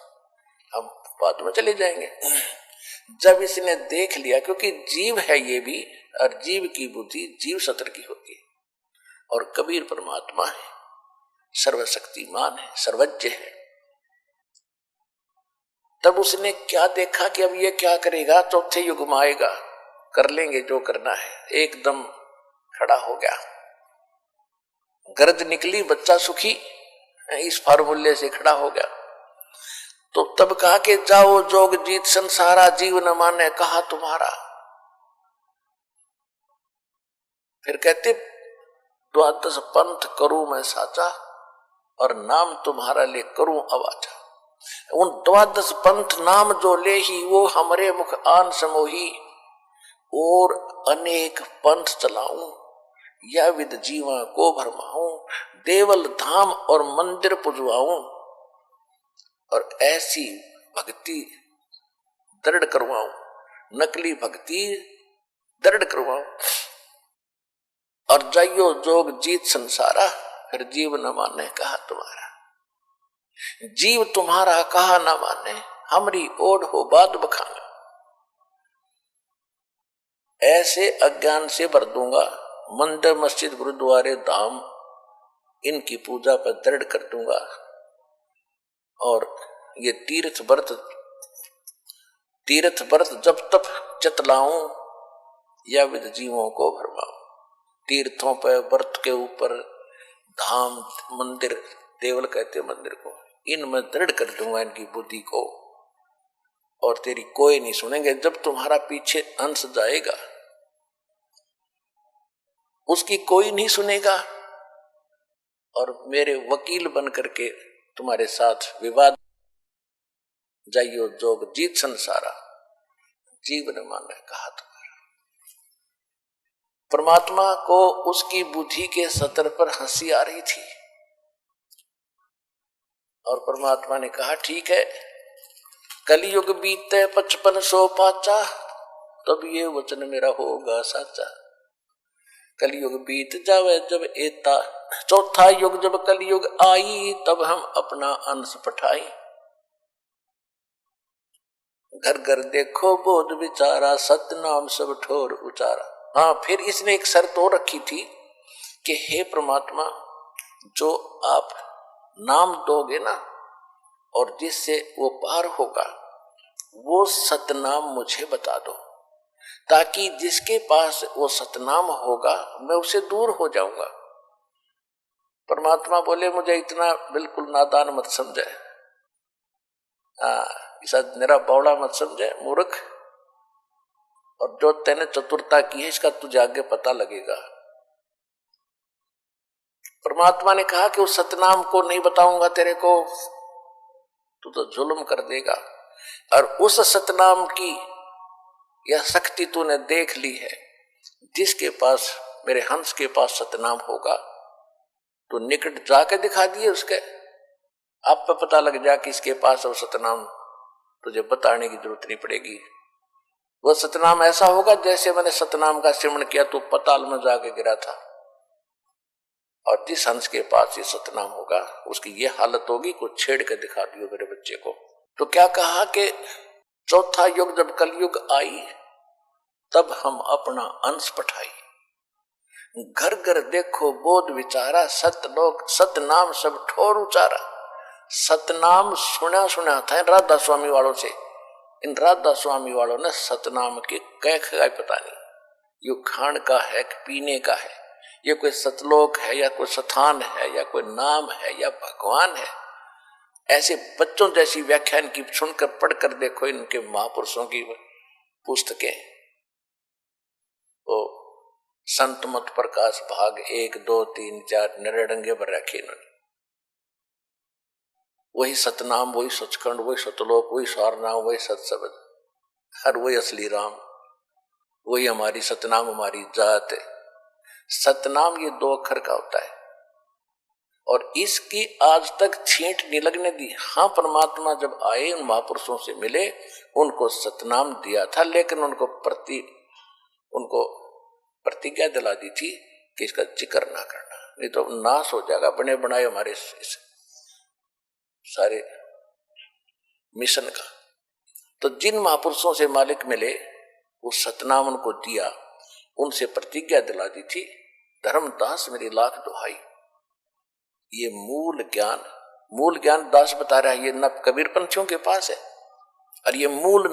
हम बाद में चले जाएंगे। जब इसने देख लिया, क्योंकि जीव है ये भी, और जीव की बुद्धि जीव सत्र की होती है, और कबीर परमात्मा है, सर्वशक्तिमान है, सर्वज्ञ है। तब उसने क्या देखा कि अब ये क्या करेगा, चौथे युग में आएगा, कर लेंगे जो करना है। एकदम खड़ा हो गया, गरज निकली बच्चा सुखी, इस फार्मूले से खड़ा हो गया। तो तब कहा कि जाओ जोग जीत संसारा, जीव न माने कहा तुम्हारा। फिर कहते 12 पंथ करूं मैं साचा, और नाम तुम्हारा ले करूं अवाचा। उन 12 पंथ नाम जो ले ही, वो हमरे मुख आन समोही, और अनेक पंथ चलाऊं, या विद जीवा को भरमाऊं, देवल धाम और मंदिर पुजवाऊं, और ऐसी भक्ति दृढ़ करवाऊं, नकली भक्ति दृढ़ करवाऊं, और जाइयो जोग जीत संसारा, फिर जीव न माने कहा तुम्हारा। जीव तुम्हारा कहा न माने, हमरी ओढ़ हो बाद बखाना। ऐसे अज्ञान से भर दूंगा, मंदिर मस्जिद गुरुद्वारे धाम इनकी पूजा पर दृढ़ कर दूंगा, और ये तीर्थ व्रत जब तक चतलाऊं, या विद जीवों को भरमाऊं। तीर्थों पर, व्रत के ऊपर, धाम मंदिर, देवल कहते मंदिर को, इनमें दृढ़ कर दूंगा इनकी बुद्धि को, और तेरी कोई नहीं सुनेंगे। जब तुम्हारा पीछे अंश जाएगा उसकी कोई नहीं सुनेगा, और मेरे वकील बन करके तुम्हारे साथ विवाद, जाइयो जोग जीत संसारा, जीवन मान कहा तुम्हारा। परमात्मा को उसकी बुद्धि के सतर पर हंसी आ रही थी, और परमात्मा ने कहा ठीक है, कलयुग बीते 5500 पाचा, तब ये वचन मेरा होगा साचा। कलयुग बीत जावे जब एता, चौथा युग जब कलयुग आई, तब हम अपना अंश पठाई। घर घर देखो बोध विचारा, सतनाम सब ठोर उचारा। हाँ, फिर इसने एक शर्त और रखी थी कि हे परमात्मा, जो आप नाम दोगे ना, और जिससे वो पार होगा, वो सतनाम मुझे बता दो, ताकि जिसके पास वो सतनाम होगा मैं उससे दूर हो जाऊंगा। परमात्मा बोले मुझे इतना बिल्कुल नादान मत समझे, ऐसा मेरा बौड़ा मत समझे मूर्ख, और जो तेने चतुरता की है इसका तुझे आगे पता लगेगा। परमात्मा ने कहा कि उस सतनाम को नहीं बताऊंगा तेरे को, तू तो जुल्म कर देगा। और उस सतनाम की यह शक्ति तूने देख ली है, जिसके पास मेरे हंस के पास सतनाम होगा तो निकट जाके दिखा दिए उसके, आप पे पता लग जा कि इसके पास वो सतनाम, तुझे बताने की जरूरत नहीं पड़ेगी। वो सतनाम ऐसा होगा जैसे मैंने सतनाम का सिमरण किया तो पताल में जाके गिरा था, और जिस हंस के पास ये सतनाम होगा उसकी ये हालत होगी को छेड़ के दिखा दियो मेरे बच्चे को। तो क्या कहा कि चौथा युग जब कलयुग आई तब हम अपना अंश पठाई, घर घर देखो बोध विचारा, सतलोक सतनाम सब ठोर उचारा। सतनाम सुना सुना था राधा स्वामी वालों से, इन राधा स्वामी वालों ने सतनाम के कह पता नहीं ये खान का है कि पीने का है, ये कोई सतलोक है या कोई स्थान है या कोई नाम है या भगवान है। ऐसे बच्चों जैसी व्याख्यान की सुनकर पढ़कर देखो इनके महापुरुषों की पुस्तकें। वो संत मत प्रकाश भाग 1, 2, 3, 4 निरडंगे पर रखे इन्होंने। वही सतनाम, वही सचखंड, वही सतलोक, वही सारनाम, वही सत्सबद, हर वही असली राम, वही हमारी सतनाम हमारी जात है। सतनाम ये 2 अक्षर का होता है और इसकी आज तक छींट नहीं लगने दी। हाँ, परमात्मा जब आए उन महापुरुषों से मिले उनको सतनाम दिया था, लेकिन उनको प्रतिज्ञा दिला दी थी कि इसका जिक्र ना करना, नहीं तो नाश हो जाएगा बने बनाए हमारे सारे मिशन का। तो जिन महापुरुषों से मालिक मिले वो सतनाम उनको दिया, उनसे प्रतिज्ञा दिला दी थी, धर्मदास मेरी लाख दुहाई। ये मूल ज्ञान दास बता रहा है, ये न कबीर पंथियों के पास है। और ये मूल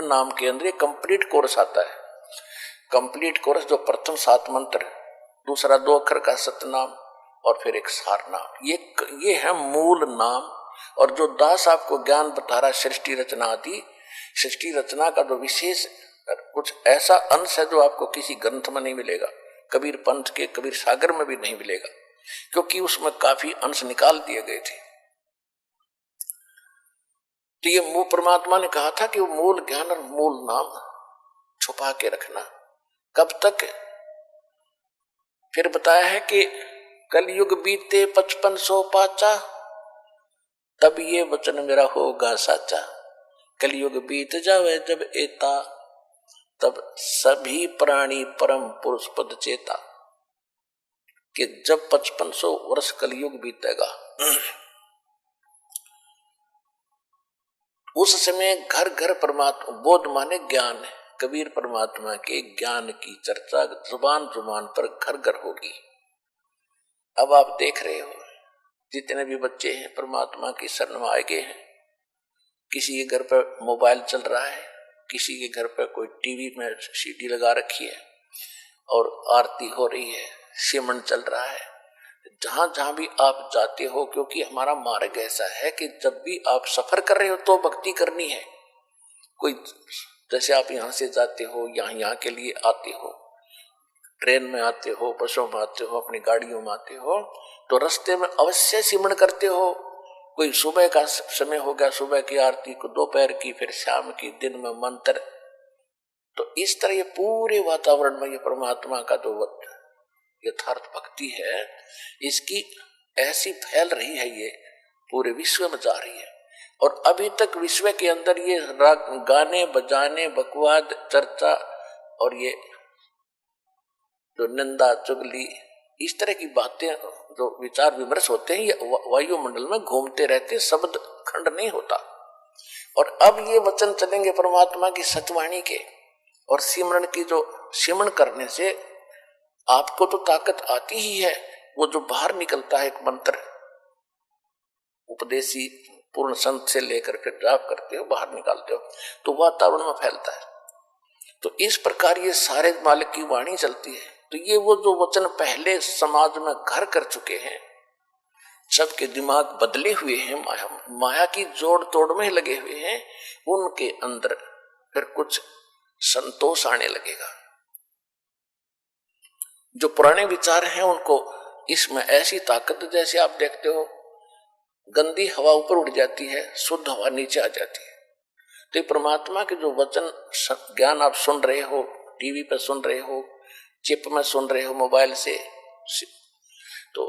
नाम के अंदर कंप्लीट कोर्स आता है। कंप्लीट कोर्स जो प्रथम 7 मंत्र, दूसरा 2 अक्षर का सतनाम और फिर एक सार नाम, ये है मूल नाम। और जो दास आपको ज्ञान बता रहा है सृष्टि रचना आदि, सृष्टि रचना का जो विशेष कुछ ऐसा अंश है जो आपको किसी ग्रंथ में नहीं मिलेगा, कबीर पंथ के कबीर सागर में भी नहीं मिलेगा, क्योंकि उसमें काफी अंश निकाल दिए गए थे। तो ये मूल परमात्मा ने कहा था कि वो मूल ज्ञान और मूल नाम छुपा के रखना। कब तक? फिर बताया है कि कलयुग बीते 5500 पाचा, तब ये वचन मेरा होगा साचा। कलयुग बीत जावे जब एता, तब सभी प्राणी परम पुरुष पद चेता। कि जब 5500 वर्ष कलयुग बीतेगा उस समय घर घर परमात्मा, बोध माने ज्ञान है, कबीर परमात्मा के ज्ञान की चर्चा जुबान जुबान पर घर घर होगी। अब आप देख रहे हो जितने भी बच्चे हैं परमात्मा की शरण में आए गए हैं, किसी के घर पर मोबाइल चल रहा है, किसी के घर पर कोई टीवी में सीडी लगा रखी है और आरती हो रही है, सिमरन चल रहा है। जहां जहां भी आप जाते हो, क्योंकि हमारा मार्ग ऐसा है कि जब भी आप सफर कर रहे हो तो भक्ति करनी है। कोई जैसे आप यहाँ से जाते हो, यहाँ के लिए आते हो, ट्रेन में आते हो, बसों में आते हो, अपनी गाड़ियों में आते हो, तो रास्ते में अवश्य सिमरन करते हो। कोई सुबह का समय हो गया, सुबह की आरती को, दोपहर की, फिर शाम की, दिन में मंत्र। तो इस तरह ये पूरे वातावरण में ये परमात्मा का जो यथार्थ भक्ति है, इसकी ऐसी फैल रही है, ये पूरे विश्व में जा रही है। और अभी तक विश्व के अंदर ये गाने बजाने, बकवाद, चर्चा और ये जो निंदा चुगली, इस तरह की बातें, जो विचार विमर्श होते हैं, ये वायुमंडल में घूमते रहते, शब्द खंड नहीं होता। और अब ये वचन चलेंगे परमात्मा की सतवाणी के, और सिमरन की, जो सिमरन करने से आपको तो ताकत आती ही है। वो जो बाहर निकलता है एक मंत्र, उपदेशी पूर्ण संत से लेकर फिर जाप करते हो, बाहर निकालते हो, तो वातावरण में फैलता है। तो इस प्रकार ये सारे मालिक की वाणी चलती है। तो ये वो जो वचन पहले समाज में घर कर चुके हैं, सबके दिमाग बदले हुए हैं, माया की जोड़ तोड़ में लगे हुए हैं, उनके अंदर फिर कुछ संतोष आने लगेगा। जो पुराने विचार हैं उनको इसमें ऐसी ताकत, जैसे आप देखते हो गंदी हवा ऊपर उड़ जाती है, शुद्ध हवा नीचे आ जाती है। तो परमात्मा के जो वचन ज्ञान आप सुन रहे हो, टीवी पर सुन रहे हो, चिप में सुन रहे हो, मोबाइल से, तो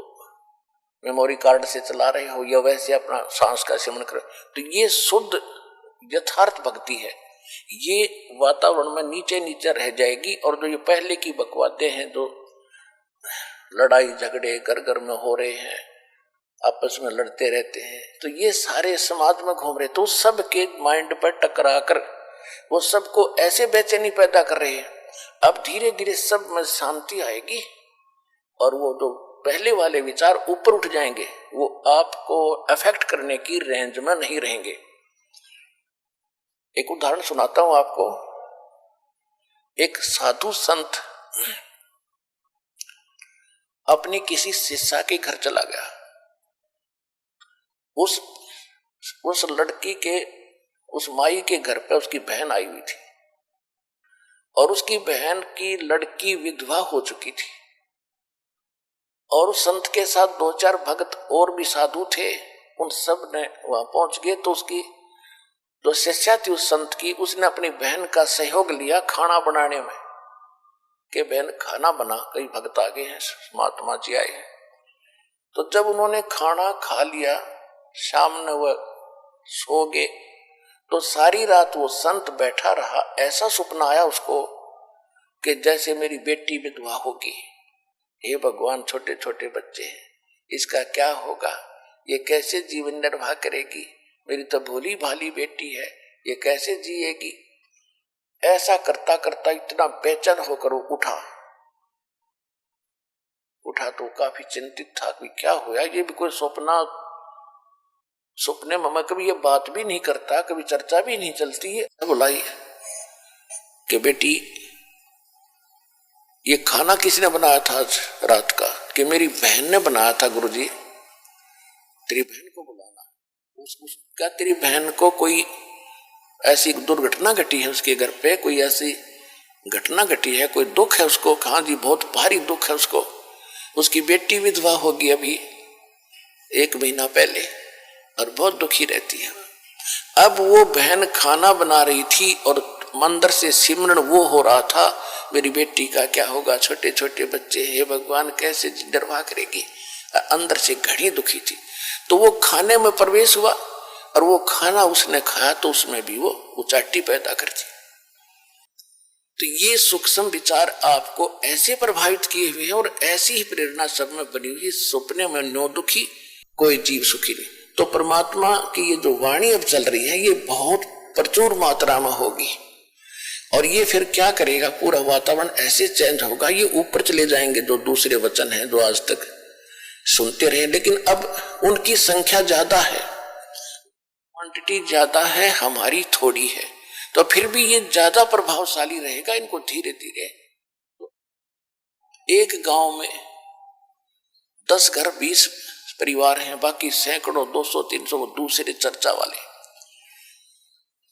मेमोरी कार्ड से चला रहे हो, या वैसे अपना सांस का सेवन कर, तो ये शुद्ध यथार्थ भक्ति है। ये वातावरण में नीचे नीचे रह जाएगी। और जो ये पहले की बकवादें हैं, जो लड़ाई झगड़े घर घर में हो रहे हैं, आपस में लड़ते रहते हैं, तो ये सारे समाज में घूम रहे, तो सबके माइंड पर टकरा कर वो सबको ऐसे बेचैनी पैदा कर रहे हैं। अब धीरे धीरे सब में शांति आएगी और वो जो पहले वाले विचार ऊपर उठ जाएंगे, वो आपको अफेक्ट करने की रेंज में नहीं रहेंगे। एक उदाहरण सुनाता हूं आपको। एक साधु संत अपनी किसी शिष्या के घर चला गया। उस लड़की के, उस माई के घर पे उसकी बहन आई हुई थी, और उसकी बहन की लड़की विधवा हो चुकी थी। और उस संत के साथ 2-4 भक्त और भी साधु थे, उन सब ने वहां पहुंच गए। तो उसकी जो शिष्या थी उस संत की, उसने अपनी बहन का सहयोग लिया खाना बनाने में, कि बहन खाना बना, कई भक्त आ गए हैं, महात्मा जी आए हैं। तो जब उन्होंने खाना खा लिया, शाम ने वह सो गए, तो सारी रात वो संत बैठा रहा। ऐसा सपना आया उसको कि जैसे मेरी बेटी विधवा होगी, हे भगवान, छोटे छोटे बच्चे हैं, इसका क्या होगा, ये कैसे जीवन निर्वाह करेगी, मेरी तो भोली भाली बेटी है, ये कैसे जिएगी। ऐसा करता करता इतना बेचैन होकर वो उठा तो काफी चिंतित था कि क्या हुआ, ये भी कोई सपने में मैं कभी ये बात भी नहीं करता, कभी चर्चा भी नहीं चलती है। बुलाई कि बेटी, ये खाना किसने बनाया था आज रात का? कि मेरी बहन ने बनाया था गुरुजी। तेरी बहन को बुलाना। क्या तेरी बहन को कोई ऐसी दुर्घटना घटी है उसके घर पे, कोई ऐसी घटना घटी है, कोई दुख है उसको? हाँ जी, बहुत भारी दुख है उसको, उसकी बेटी विधवा होगी अभी 1 महीना पहले, और बहुत दुखी रहती है। अब वो बहन खाना बना रही थी और मंदिर से सिमरन वो हो रहा था, मेरी बेटी का क्या होगा, छोटे छोटे बच्चे, हे भगवान कैसे निर्वाह करेगी। अंदर से घड़ी दुखी थी। तो वो खाने में प्रवेश हुआ और वो खाना उसने खाया तो उसमें भी वो उचाटी पैदा कर दी। तो ये सूक्ष्म विचार आपको ऐसे प्रभावित किए हुए हैं और ऐसी ही प्रेरणा सब में बनी हुई। सपने में नो दुखी, कोई जीव सुखी नहीं। तो परमात्मा की ये जो वाणी अब चल रही है, ये बहुत प्रचुर मात्रा में होगी। और ये फिर क्या करेगा, पूरा वातावरण ऐसे चेंज होगा, ये ऊपर चले जाएंगे। जो दूसरे वचन हैं जो आज तक सुनते रहे, लेकिन अब उनकी संख्या ज्यादा है, क्वांटिटी ज्यादा है, हमारी थोड़ी है, तो फिर भी ये ज्यादा प्रभावशाली रहेगा। इनको धीरे धीरे एक गांव में 10 घर 20 परिवार हैं, बाकी सैकड़ों 200-300 दूसरे चर्चा वाले।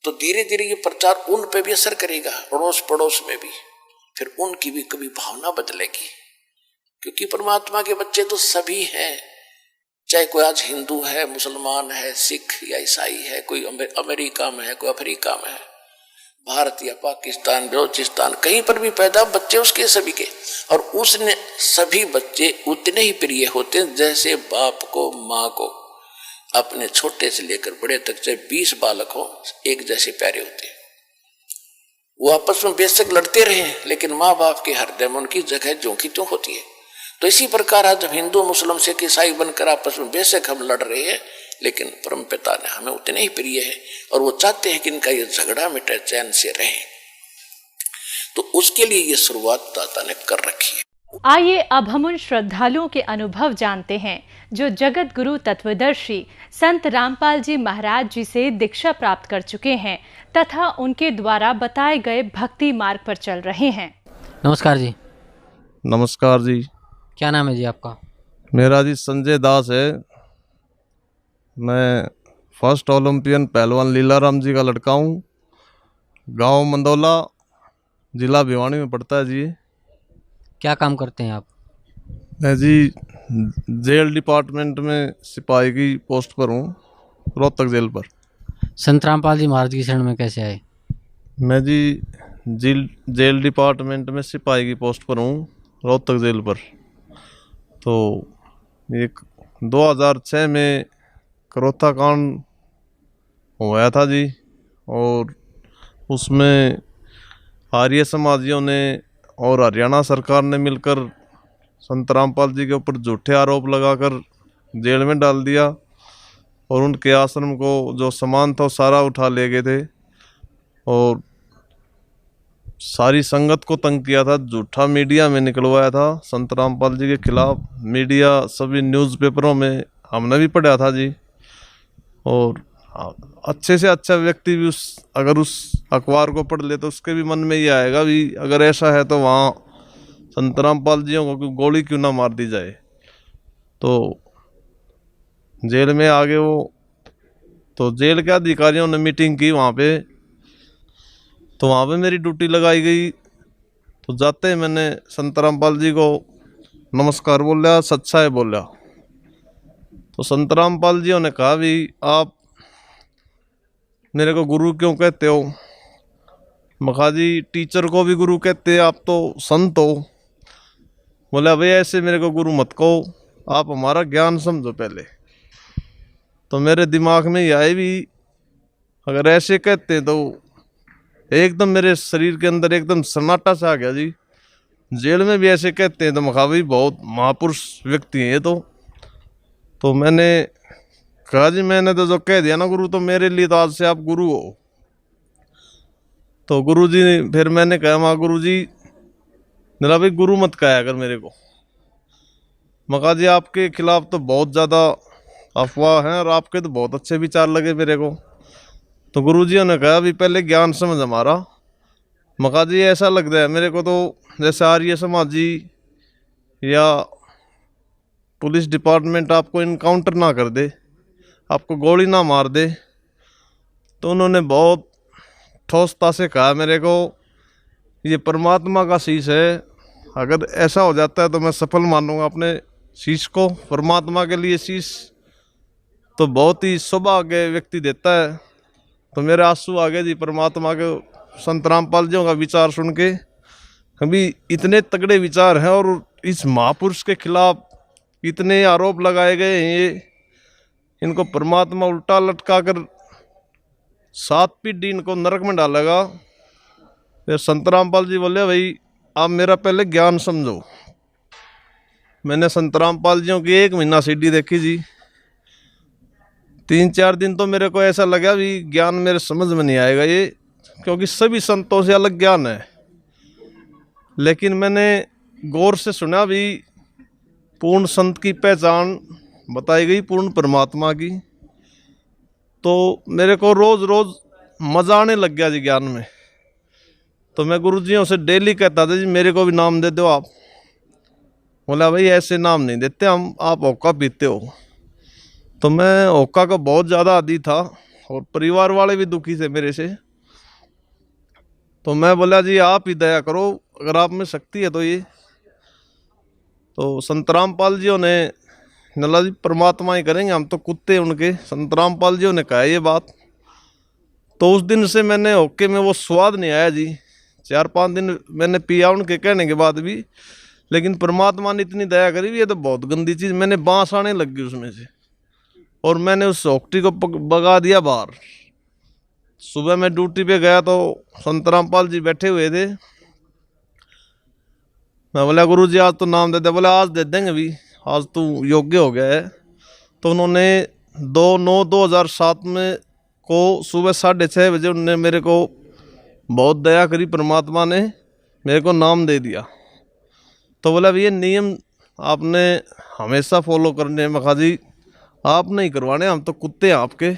तो धीरे धीरे ये प्रचार उन पे भी असर करेगा, अड़ोस पड़ोस में भी, फिर उनकी भी कभी भावना बदलेगी। क्योंकि परमात्मा के बच्चे तो सभी हैं, चाहे कोई आज हिंदू है, मुसलमान है, सिख या ईसाई है, कोई अमेरिका में है, कोई अफ्रीका में है, भारत या पाकिस्तान, बलोचिस्तान, कहीं पर भी पैदा बच्चे उसके सभी के। और उसने सभी बच्चे उतने ही प्रिय होते हैं जैसे बाप को माँ को अपने छोटे से लेकर बड़े तक, चाहे 20 बालक हो, एक जैसे प्यारे होते हैं। वो आपस में बेशक लड़ते रहे, लेकिन माँ बाप के हृदय में उनकी जगह ज्यों की त्यों होती है। तो इसी प्रकार आज हम हिंदू मुस्लिम सिख ईसाई बनकर आपस में बेशक हम लड़ रहे हैं, लेकिन परमपिता ने हमें उतने ही प्रिय है और वो चाहते हैं कि इनका ये झगड़ा मिटे, चैन से रहे। तो उसके लिए ये शुरुआत दाता ने कर रखी है। आइए अब हम उन श्रद्धालुओं के अनुभव जानते हैं जो जगत गुरु तत्वदर्शी संत रामपाल जी महाराज जी से दीक्षा प्राप्त कर चुके हैं तथा उनके द्वारा बताए गए भक्ति मार्ग पर चल रहे हैं। नमस्कार जी। नमस्कार जी। क्या नाम है जी आपका? मेरा जी संजय दास है। मैं फर्स्ट ओलंपियन पहलवान लीलाराम जी का लड़का हूँ। गांव मंदोला, जिला भिवानी में पड़ता है जी। क्या काम करते हैं आप? मैं जी जेल डिपार्टमेंट में सिपाही की पोस्ट पर हूँ, रोहतक जेल पर। संत रामपाल जी महाराज की शरण में कैसे आए? मैं जी जेल डिपार्टमेंट में सिपाही की पोस्ट पर हूँ, रोहतक जेल पर। तो एक 2006 में करोथा कांड हुआ था जी, और उसमें आर्य समाजियों ने और हरियाणा सरकार ने मिलकर संत रामपाल जी के ऊपर झूठे आरोप लगाकर जेल में डाल दिया, और उनके आश्रम को जो सामान था सारा उठा ले गए थे, और सारी संगत को तंग किया था। झूठा मीडिया में निकलवाया था संत रामपाल जी के खिलाफ। मीडिया सभी न्यूज़पेपरों में हमने भी पढ़ा था जी। और अच्छे से अच्छा व्यक्ति भी अगर उस अखबार को पढ़ ले तो उसके भी मन में ये आएगा भी अगर ऐसा है तो वहाँ संत रामपाल जी को गोली क्यों ना मार दी जाए। तो जेल में आ गए वो। तो जेल के अधिकारियों ने मीटिंग की वहाँ पे, तो वहाँ पे मेरी ड्यूटी लगाई गई। तो जाते ही मैंने संत रामपाल जी को नमस्कार बोला, सच्चाई बोला। तो संत रामपाल जी ने कहा भी आप मेरे को गुरु क्यों कहते हो? मखा जी टीचर को भी गुरु कहते हैं, आप तो संत हो। बोला भाई ऐसे मेरे को गुरु मत कहो, आप हमारा ज्ञान समझो पहले। तो मेरे दिमाग में ये आए भी अगर ऐसे कहते हैं तो एकदम मेरे शरीर के अंदर एकदम सन्नाटा सा आ गया जी। जेल में भी ऐसे कहते हैं तो मखा भाई बहुत महापुरुष व्यक्ति हैं ये तो मैंने कहा जी मैंने तो जो कह दिया ना गुरु, तो मेरे लिए तो आज से आप गुरु हो। तो गुरु जी फिर मैंने कहा माँ गुरु जी मेरा भाई गुरु मत कहा अगर मेरे को। मका जी आपके खिलाफ तो बहुत ज़्यादा अफवाह हैं और आपके तो बहुत अच्छे विचार लगे मेरे को। तो गुरु जी ने कहा भी पहले ज्ञान समझ हमारा। मका जी ऐसा लग रहा है मेरे को तो जैसे आर्य समाजी या पुलिस डिपार्टमेंट आपको इनकाउंटर ना कर दे, आपको गोली ना मार दे। तो उन्होंने बहुत ठोसता से कहा मेरे को ये परमात्मा का शीश है, अगर ऐसा हो जाता है तो मैं सफल मानूंगा अपने शीश को। परमात्मा के लिए शीश तो बहुत ही सौभाग्य व्यक्ति देता है। तो मेरे आंसू आ गए जी परमात्मा के संत रामपाल जी का विचार सुन के। कभी इतने तगड़े विचार हैं और इस महापुरुष के खिलाफ इतने आरोप लगाए गए हैं, ये इनको परमात्मा उल्टा लटका कर 7 पीढ़ी इनको नरक में डालेगा। फिर संत रामपाल जी बोले भाई आप मेरा पहले ज्ञान समझो। मैंने संत रामपाल जी की 1 महीना सीडी देखी जी। 3-4 दिन तो मेरे को ऐसा लगा भी ज्ञान मेरे समझ में नहीं आएगा ये, क्योंकि सभी संतों से अलग ज्ञान है। लेकिन मैंने गौर से सुना भी पूर्ण संत की पहचान बताई गई पूर्ण परमात्मा की। तो मेरे को रोज़ रोज़ मज़ा आने लग गया जी ज्ञान में। तो मैं गुरुजियों से डेली कहता था जी मेरे को भी नाम दे दो आप। बोला भाई ऐसे नाम नहीं देते हम, आप होक्का पीते हो। तो मैं होक्का का बहुत ज़्यादा आदी था और परिवार वाले भी दुखी थे मेरे से। तो मैं बोला जी आप ही दया करो, अगर आप में शक्ति है तो ये। तो संत रामपाल जी ने नला जी परमात्मा ही करेंगे, हम तो कुत्ते उनके। संत रामपाल जी ने कहा ये बात। तो उस दिन से मैंने होक्के में वो स्वाद नहीं आया जी। 4-5 दिन मैंने पिया उनके कहने के बाद भी, लेकिन परमात्मा ने इतनी दया करी भी ये तो बहुत गंदी चीज़। मैंने बांस आने लग गई उसमें से और मैंने उस होक्टी को भगा दिया बाहर। सुबह मैं ड्यूटी पे गया तो संत रामपाल जी बैठे हुए थे। मैं बोला गुरु जी आज तो नाम दे दे। बोला आज दे देंगे भी, आज तू योग्य हो गया है। तो उन्होंने 2/9/2007 में को सुबह 6:30 बजे उन्होंने मेरे को बहुत दया करी, परमात्मा ने मेरे को नाम दे दिया। तो बोला भैया नियम आपने हमेशा फॉलो करने हैं। मैं कहा जी आप नहीं करवाने, हम तो कुत्ते हैं आपके।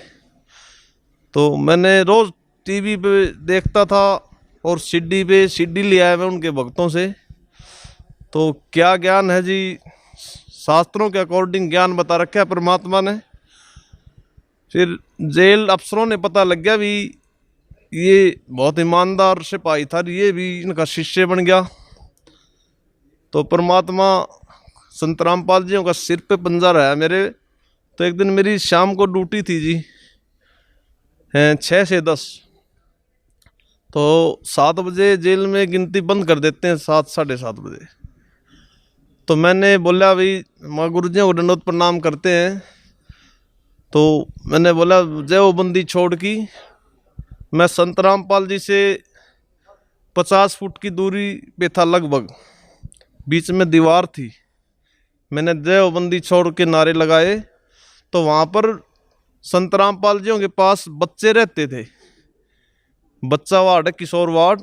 तो मैंने रोज़ टीवी पे देखता था और सीडी ले आया मैं उनके भक्तों से। तो क्या ज्ञान है जी, शास्त्रों के अकॉर्डिंग ज्ञान बता रखा है परमात्मा ने। फिर जेल अफसरों ने पता लग गया भी ये बहुत ईमानदार सिपाही था, ये भी इनका शिष्य बन गया। तो परमात्मा संत रामपाल जी का सिर पे पंजा रहा मेरे। तो एक दिन मेरी शाम को ड्यूटी थी जी 6 से 10। तो 7 बजे जेल में गिनती बंद कर देते हैं, 7 साढ़े 7 बजे। तो मैंने बोला भाई माँ गुरु जी को दंडवत प्रणाम करते हैं। तो मैंने बोला जय वो बंदी छोड़ की, मैं संत रामपाल जी से 50 फुट की दूरी पे था लगभग, बीच में दीवार थी। मैंने जय वो बंदी छोड़ के नारे लगाए। तो वहाँ पर संत रामपाल जी के पास बच्चे रहते थे, बच्चा वार्ड है, किशोर वार्ड।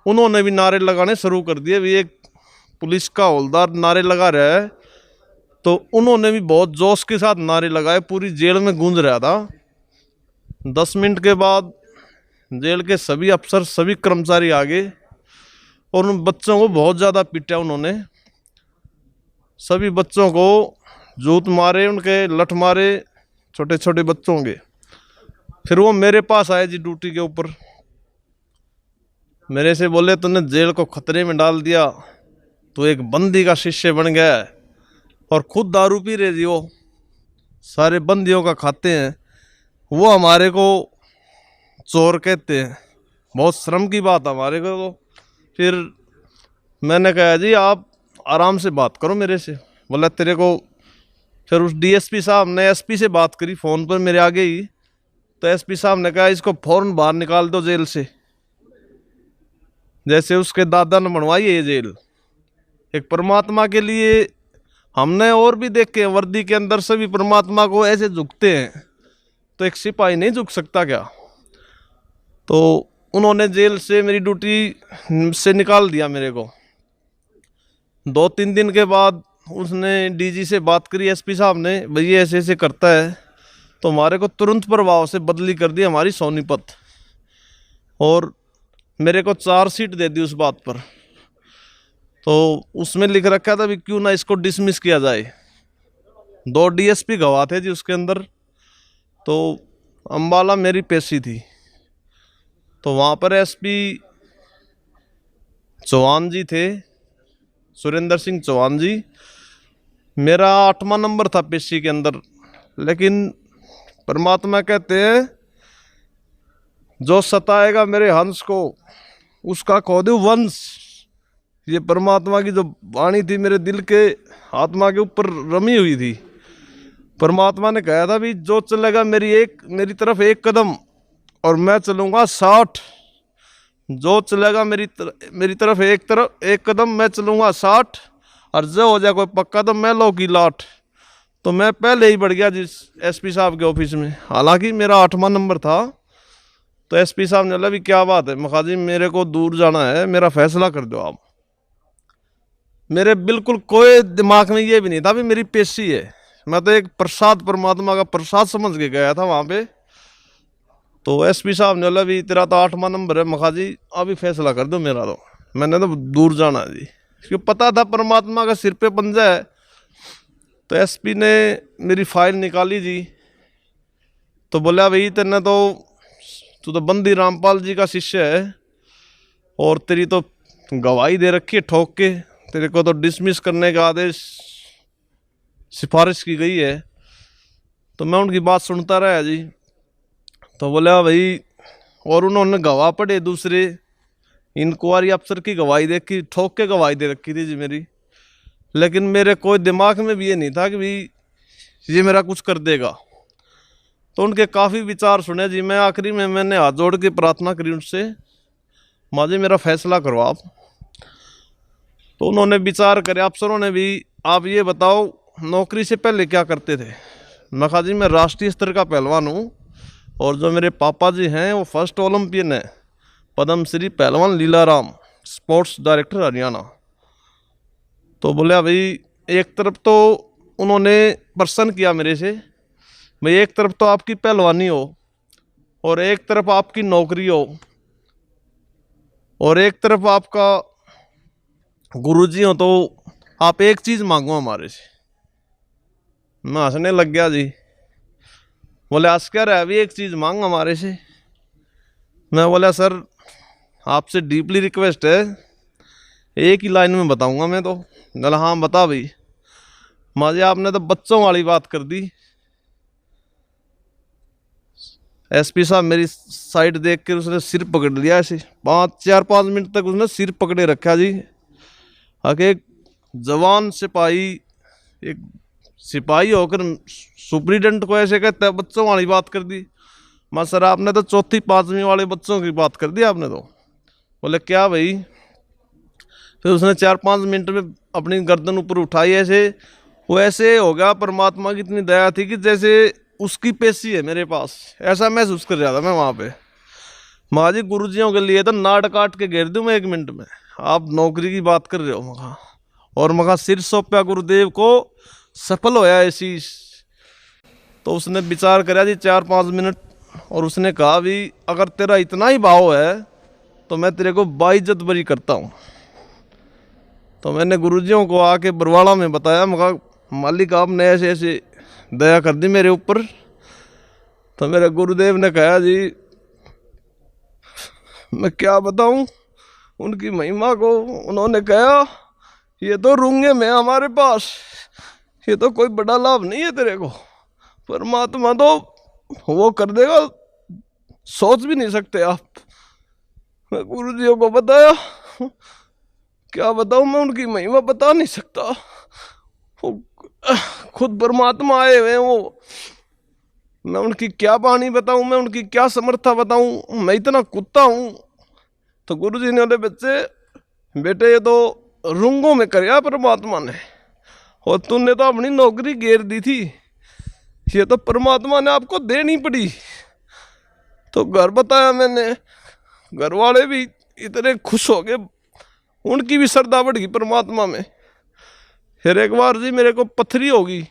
उन्होंने भी नारे लगाने शुरू कर दिए। भी एक पुलिस का हवलदार नारे लगा रहा है, तो उन्होंने भी बहुत जोश के साथ नारे लगाए, पूरी जेल में गूंज रहा था। 10 मिनट के बाद जेल के सभी अफसर सभी कर्मचारी आ गए और उन बच्चों को बहुत ज़्यादा पीटा उन्होंने। सभी बच्चों को जूत मारे, उनके लठ मारे, छोटे छोटे बच्चों के। फिर वो मेरे पास आए जी ड्यूटी के ऊपर, मेरे से बोले तूने जेल को खतरे में डाल दिया, तो एक बंदी का शिष्य बन गया है और खुद दारू पी रहे जी, वो सारे बंदियों का खाते हैं, वो हमारे को चोर कहते हैं। बहुत शर्म की बात हमारे को। तो फिर मैंने कहा जी आप आराम से बात करो मेरे से। बोला तेरे को। फिर उस डीएसपी साहब ने एसपी से बात करी फ़ोन पर मेरे आगे ही। तो एसपी साहब ने कहा इसको फौरन बाहर निकाल दो जेल से, जैसे उसके दादा ने बनवाई है ये जेल। एक परमात्मा के लिए हमने और भी देखे वर्दी के अंदर सभी परमात्मा को ऐसे झुकते हैं, तो एक सिपाही नहीं झुक सकता क्या? तो उन्होंने जेल से मेरी ड्यूटी से निकाल दिया मेरे को। 2-3 दिन के बाद उसने डीजी से बात करी, एसपी साहब ने, भैया ऐसे ऐसे करता है। तो हमारे को तुरंत प्रभाव से बदली कर दी हमारी सोनीपत, और मेरे को 4 सीट दे दी उस बात पर। तो उसमें लिख रखा था भी क्यों ना इसको डिसमिस किया जाए। 2 डीएसपी गवाह थे जी उसके अंदर। तो अम्बाला मेरी पेशी थी। तो वहाँ पर एसपी चौहान जी थे, सुरेंद्र सिंह चौहान जी। मेरा 8वां नंबर था पेशी के अंदर। लेकिन परमात्मा कहते हैं जो सताएगा मेरे हंस को उसका खो दूं वंश। ये परमात्मा की जो वाणी थी मेरे दिल के आत्मा के ऊपर रमी हुई थी। परमात्मा ने कहा था भी जो चलेगा मेरी तरफ 1 कदम और मैं चलूँगा 60। जो चलेगा मेरी तरफ एक कदम मैं चलूँगा 60, और जो हो जाए कोई पक्का तो मैं लो की लाट। तो मैं पहले ही बढ़ गया जिस एसपी साहब के ऑफिस में, हालांकि मेरा 8वां नंबर था। तो एसपी साहब ने बोला भी क्या बात है? मखा जी मेरे को दूर जाना है, मेरा फैसला कर दो आप। मेरे बिल्कुल कोई दिमाग में ये भी नहीं था भी मेरी पेशी है। मैं तो एक प्रसाद, परमात्मा का प्रसाद समझ के गया था वहाँ पे। तो एसपी साहब ने बोला भी तेरा तो 8वां नंबर है मखा जी, अभी फैसला कर दो मेरा। तो मैंने तो दूर जाना है जी, क्योंकि पता था परमात्मा का सिर पे पंजा है। तो एसपी ने मेरी फाइल निकाली जी। तो बोला भाई तू तो बंदी रामपाल जी का शिष्य है और तेरी तो गवाही दे रखी है ठोक के, तेरे को तो डिसमिस करने का आदेश सिफारिश की गई है। तो मैं उनकी बात सुनता रहा जी। तो बोला भाई, और उन्होंने गवाह पढ़े दूसरे, इंक्वायरी अफसर की गवाही देखी, ठोक के गवाही दे रखी थी जी मेरी। लेकिन मेरे कोई दिमाग में भी ये नहीं था कि भाई ये मेरा कुछ कर देगा। तो उनके काफ़ी विचार सुने जी। मैं आखिरी में मैंने हाथ जोड़ के प्रार्थना करी उनसे, माँ जी मेरा फैसला करो आप। तो उन्होंने विचार करे, अफसरों ने भी, आप ये बताओ नौकरी से पहले क्या करते थे? मैं कहा जी मैं राष्ट्रीय स्तर का पहलवान हूँ, और जो मेरे पापा जी हैं वो फर्स्ट ओलंपियन है, पद्मश्री पहलवान लीलाराम, स्पोर्ट्स डायरेक्टर हरियाणा। तो बोले भाई एक तरफ तो उन्होंने प्रश्न किया मेरे से, भाई एक तरफ तो आपकी पहलवानी हो और एक तरफ आपकी नौकरी हो और एक तरफ आपका गुरुजी हो, तो आप एक चीज मांगो हमारे से। मैं हंसने लग गया जी। बोले आज क्या रहा, अभी एक चीज मांग हमारे से। मैं बोला सर आपसे डीपली रिक्वेस्ट है, एक ही लाइन में बताऊंगा मैं तो। बोला हाँ बता भाई। माँ जी आपने तो बच्चों वाली बात कर दी। एसपी साहब मेरी साइड देख कर उसने सिर पकड़ लिया ऐसे, 4-5 मिनट तक उसने सिर पकड़े रखा जी। आगे एक जवान सिपाही, एक सिपाही होकर सुप्रीडेंट को ऐसे कहता है बच्चों वाली बात कर दी। मां सर आपने तो 4th-5वीं वाले बच्चों की बात कर दी आपने तो। बोले क्या भाई। फिर उसने 4-5 मिनट में अपनी गर्दन ऊपर उठाई ऐसे, वो ऐसे हो गया परमात्मा की इतनी दया थी कि जैसे उसकी पेशी है मेरे पास, ऐसा महसूस कर रहा था मैं वहाँ पे। माँ जी गुरुजियों के लिए तो नाट काट के घेर दूँ मैं 1 मिनट में, आप नौकरी की बात कर रहे हो मगा। और मगा सिर सौंपया गुरुदेव को, सफल होया ऐसी। तो उसने विचार करा जी 4-5 मिनट और उसने कहा भी अगर तेरा इतना ही भाव है तो मैं तेरे को बाइज्जत बरी करता हूँ। तो मैंने गुरुजियों को आके बरवाड़ा में बताया, मगा मालिक आपने ऐसे ऐसे दया कर दी मेरे ऊपर। तो मेरे गुरुदेव ने कहा जी मैं क्या बताऊं उनकी महिमा को। उन्होंने कहा ये तो रूंगे में हमारे पास, ये तो कोई बड़ा लाभ नहीं है तेरे को, परमात्मा तो वो कर देगा, सोच भी नहीं सकते आप। मैं गुरुजियों को बताया, क्या बताऊं मैं उनकी महिमा बता नहीं सकता। खुद परमात्मा आए हुए हैं वो, मैं उनकी क्या बाणी बताऊं, मैं उनकी क्या समर्था बताऊं, मैं इतना कुत्ता हूं। तो गुरुजी ने बोले बच्चे बेटे ये तो रुंगों में करया परमात्मा ने, और तूने तो अपनी नौकरी घेर दी थी, ये तो परमात्मा ने आपको देनी पड़ी। तो घर बताया मैंने, घर वाले भी इतने खुश हो गए, उनकी भी श्रद्धा बढ़ गई परमात्मा में। फिर एक बार जी मेरे को पथरी होगी,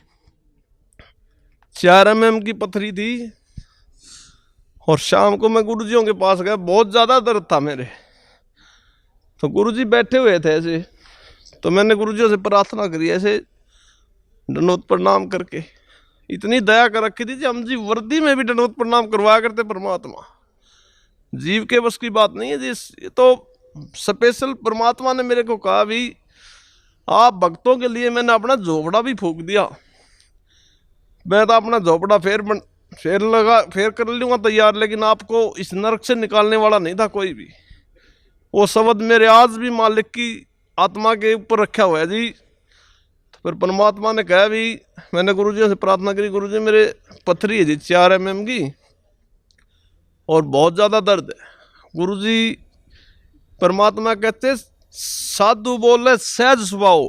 4 mm की पथरी थी, और शाम को मैं गुरुजियों के पास गया, बहुत ज़्यादा दर्द था मेरे। तो गुरुजी बैठे हुए थे ऐसे, तो मैंने गुरुजियों से प्रार्थना करी ऐसे दंडोत प्रणाम करके। इतनी दया कर रखी थी जी, हम जी वर्दी में भी दंडोत प्रणाम करवाया करते। परमात्मा जीव के बस की बात नहीं है जी, ये तो स्पेशल परमात्मा ने मेरे को कहा भी आप भक्तों के लिए मैंने अपना झोपड़ा भी फूंक दिया। मैं तो अपना झोपड़ा फेर कर लूँगा तैयार, लेकिन आपको इस नरक से निकालने वाला नहीं था कोई भी। वो शब्द मेरे आज भी मालिक की आत्मा के ऊपर रखा हुआ है जी। तो फिर परमात्मा ने कहा भी, मैंने गुरुजी से प्रार्थना करी, गुरुजी मेरे पथरी है जी 4 mm की और बहुत ज़्यादा दर्द है। गुरुजी परमात्मा कहते साधु बोले सहज स्वभाव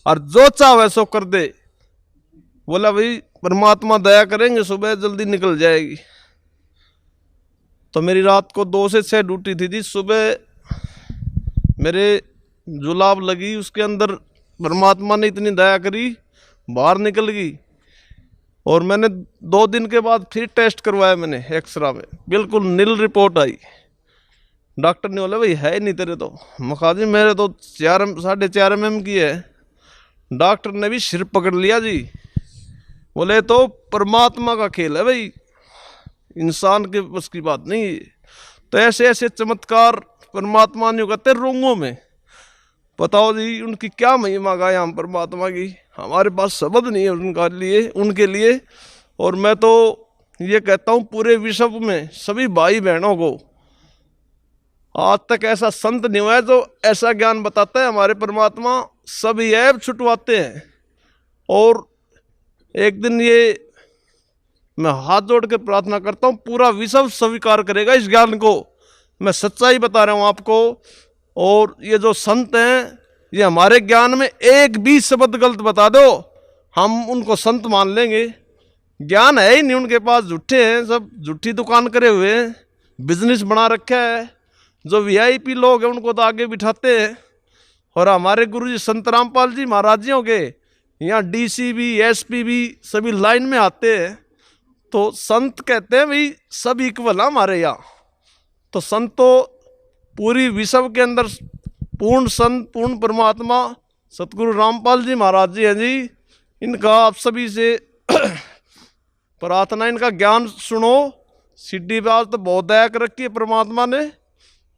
और जो चाहे सो कर दे। बोला भाई परमात्मा दया करेंगे, सुबह जल्दी निकल जाएगी। तो मेरी रात को 2 से 6 ड्यूटी थी जी। सुबह मेरे जुलाब लगी, उसके अंदर परमात्मा ने इतनी दया करी, बाहर निकल गई। और मैंने 2 दिन के बाद फिर टेस्ट करवाया मैंने एक्सरा में, बिल्कुल नील रिपोर्ट आई। डॉक्टर ने बोला भाई है नहीं तेरे तो। मखाजी मेरे तो 4.5 mm की है। डॉक्टर ने भी सिर पकड़ लिया जी, बोले तो परमात्मा का खेल है भाई, इंसान के बस की बात नहीं है। तो ऐसे ऐसे चमत्कार परमात्मा ने कहते रोंगों में। बताओ जी उनकी क्या महिमा गाए हम परमात्मा की, हमारे पास शब्द नहीं है उनके लिए। और मैं तो ये कहता हूँ पूरे विश्व में सभी भाई बहनों को आज तक ऐसा संत नहीं हुआ है जो ऐसा ज्ञान बताता है। हमारे परमात्मा सभी ऐब छुटवाते हैं। और एक दिन ये मैं हाथ जोड़ के प्रार्थना करता हूँ, पूरा विश्व स्वीकार करेगा इस ज्ञान को। मैं सच्चाई बता रहा हूँ आपको। और ये जो संत हैं, ये हमारे ज्ञान में एक भी शब्द गलत बता दो, हम उनको संत मान लेंगे। ज्ञान है ही नहीं उनके पास, झूठे हैं, सब झूठी दुकान करे हुए हैं, बिजनेस बना रखा है। जो वीआईपी लोग हैं उनको तो आगे बिठाते हैं और हमारे गुरु जी संत रामपाल जी महाराज जियों के यहाँ डीसी भी एसपी भी सभी लाइन में आते हैं। तो संत कहते हैं भाई सब इक्वल है हमारे यहाँ। तो संत तो पूरी विश्व के अंदर पूर्ण संत पूर्ण परमात्मा सतगुरु रामपाल जी महाराज जी हैं जी। इनका आप सभी से प्रार्थना, इनका ज्ञान सुनो। सीडी पे आज तो बहुत दया कर रखी है परमात्मा ने,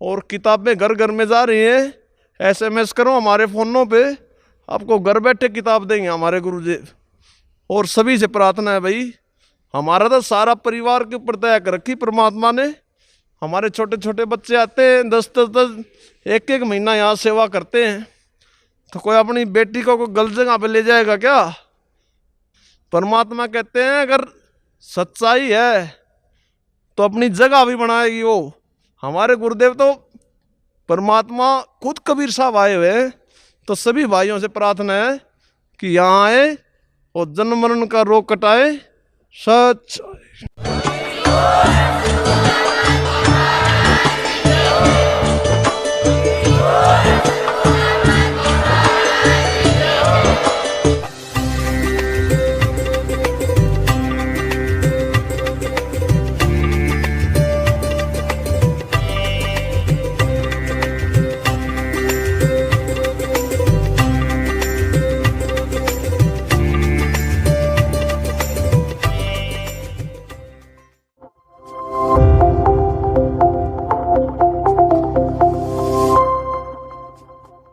और किताबें घर घर में जा रही हैं। SMS करो हमारे फ़ोनों पे, आपको घर बैठे किताब देंगे हमारे गुरु जी। और सभी से प्रार्थना है भाई, हमारा तो सारा परिवार के ऊपर दया कर रखी परमात्मा ने। हमारे छोटे छोटे बच्चे आते हैं 10 एक महीना यहाँ सेवा करते हैं। तो कोई अपनी बेटी को कोई गलत जगह पे ले जाएगा क्या? परमात्मा कहते हैं अगर सच्चाई है तो अपनी जगह भी बनाएगी वो। हमारे गुरुदेव तो परमात्मा खुद कबीर साहब आए हुए हैं। तो सभी भाइयों से प्रार्थना है कि यहाँ आए और जन्म मरण का रोग कटाए। सच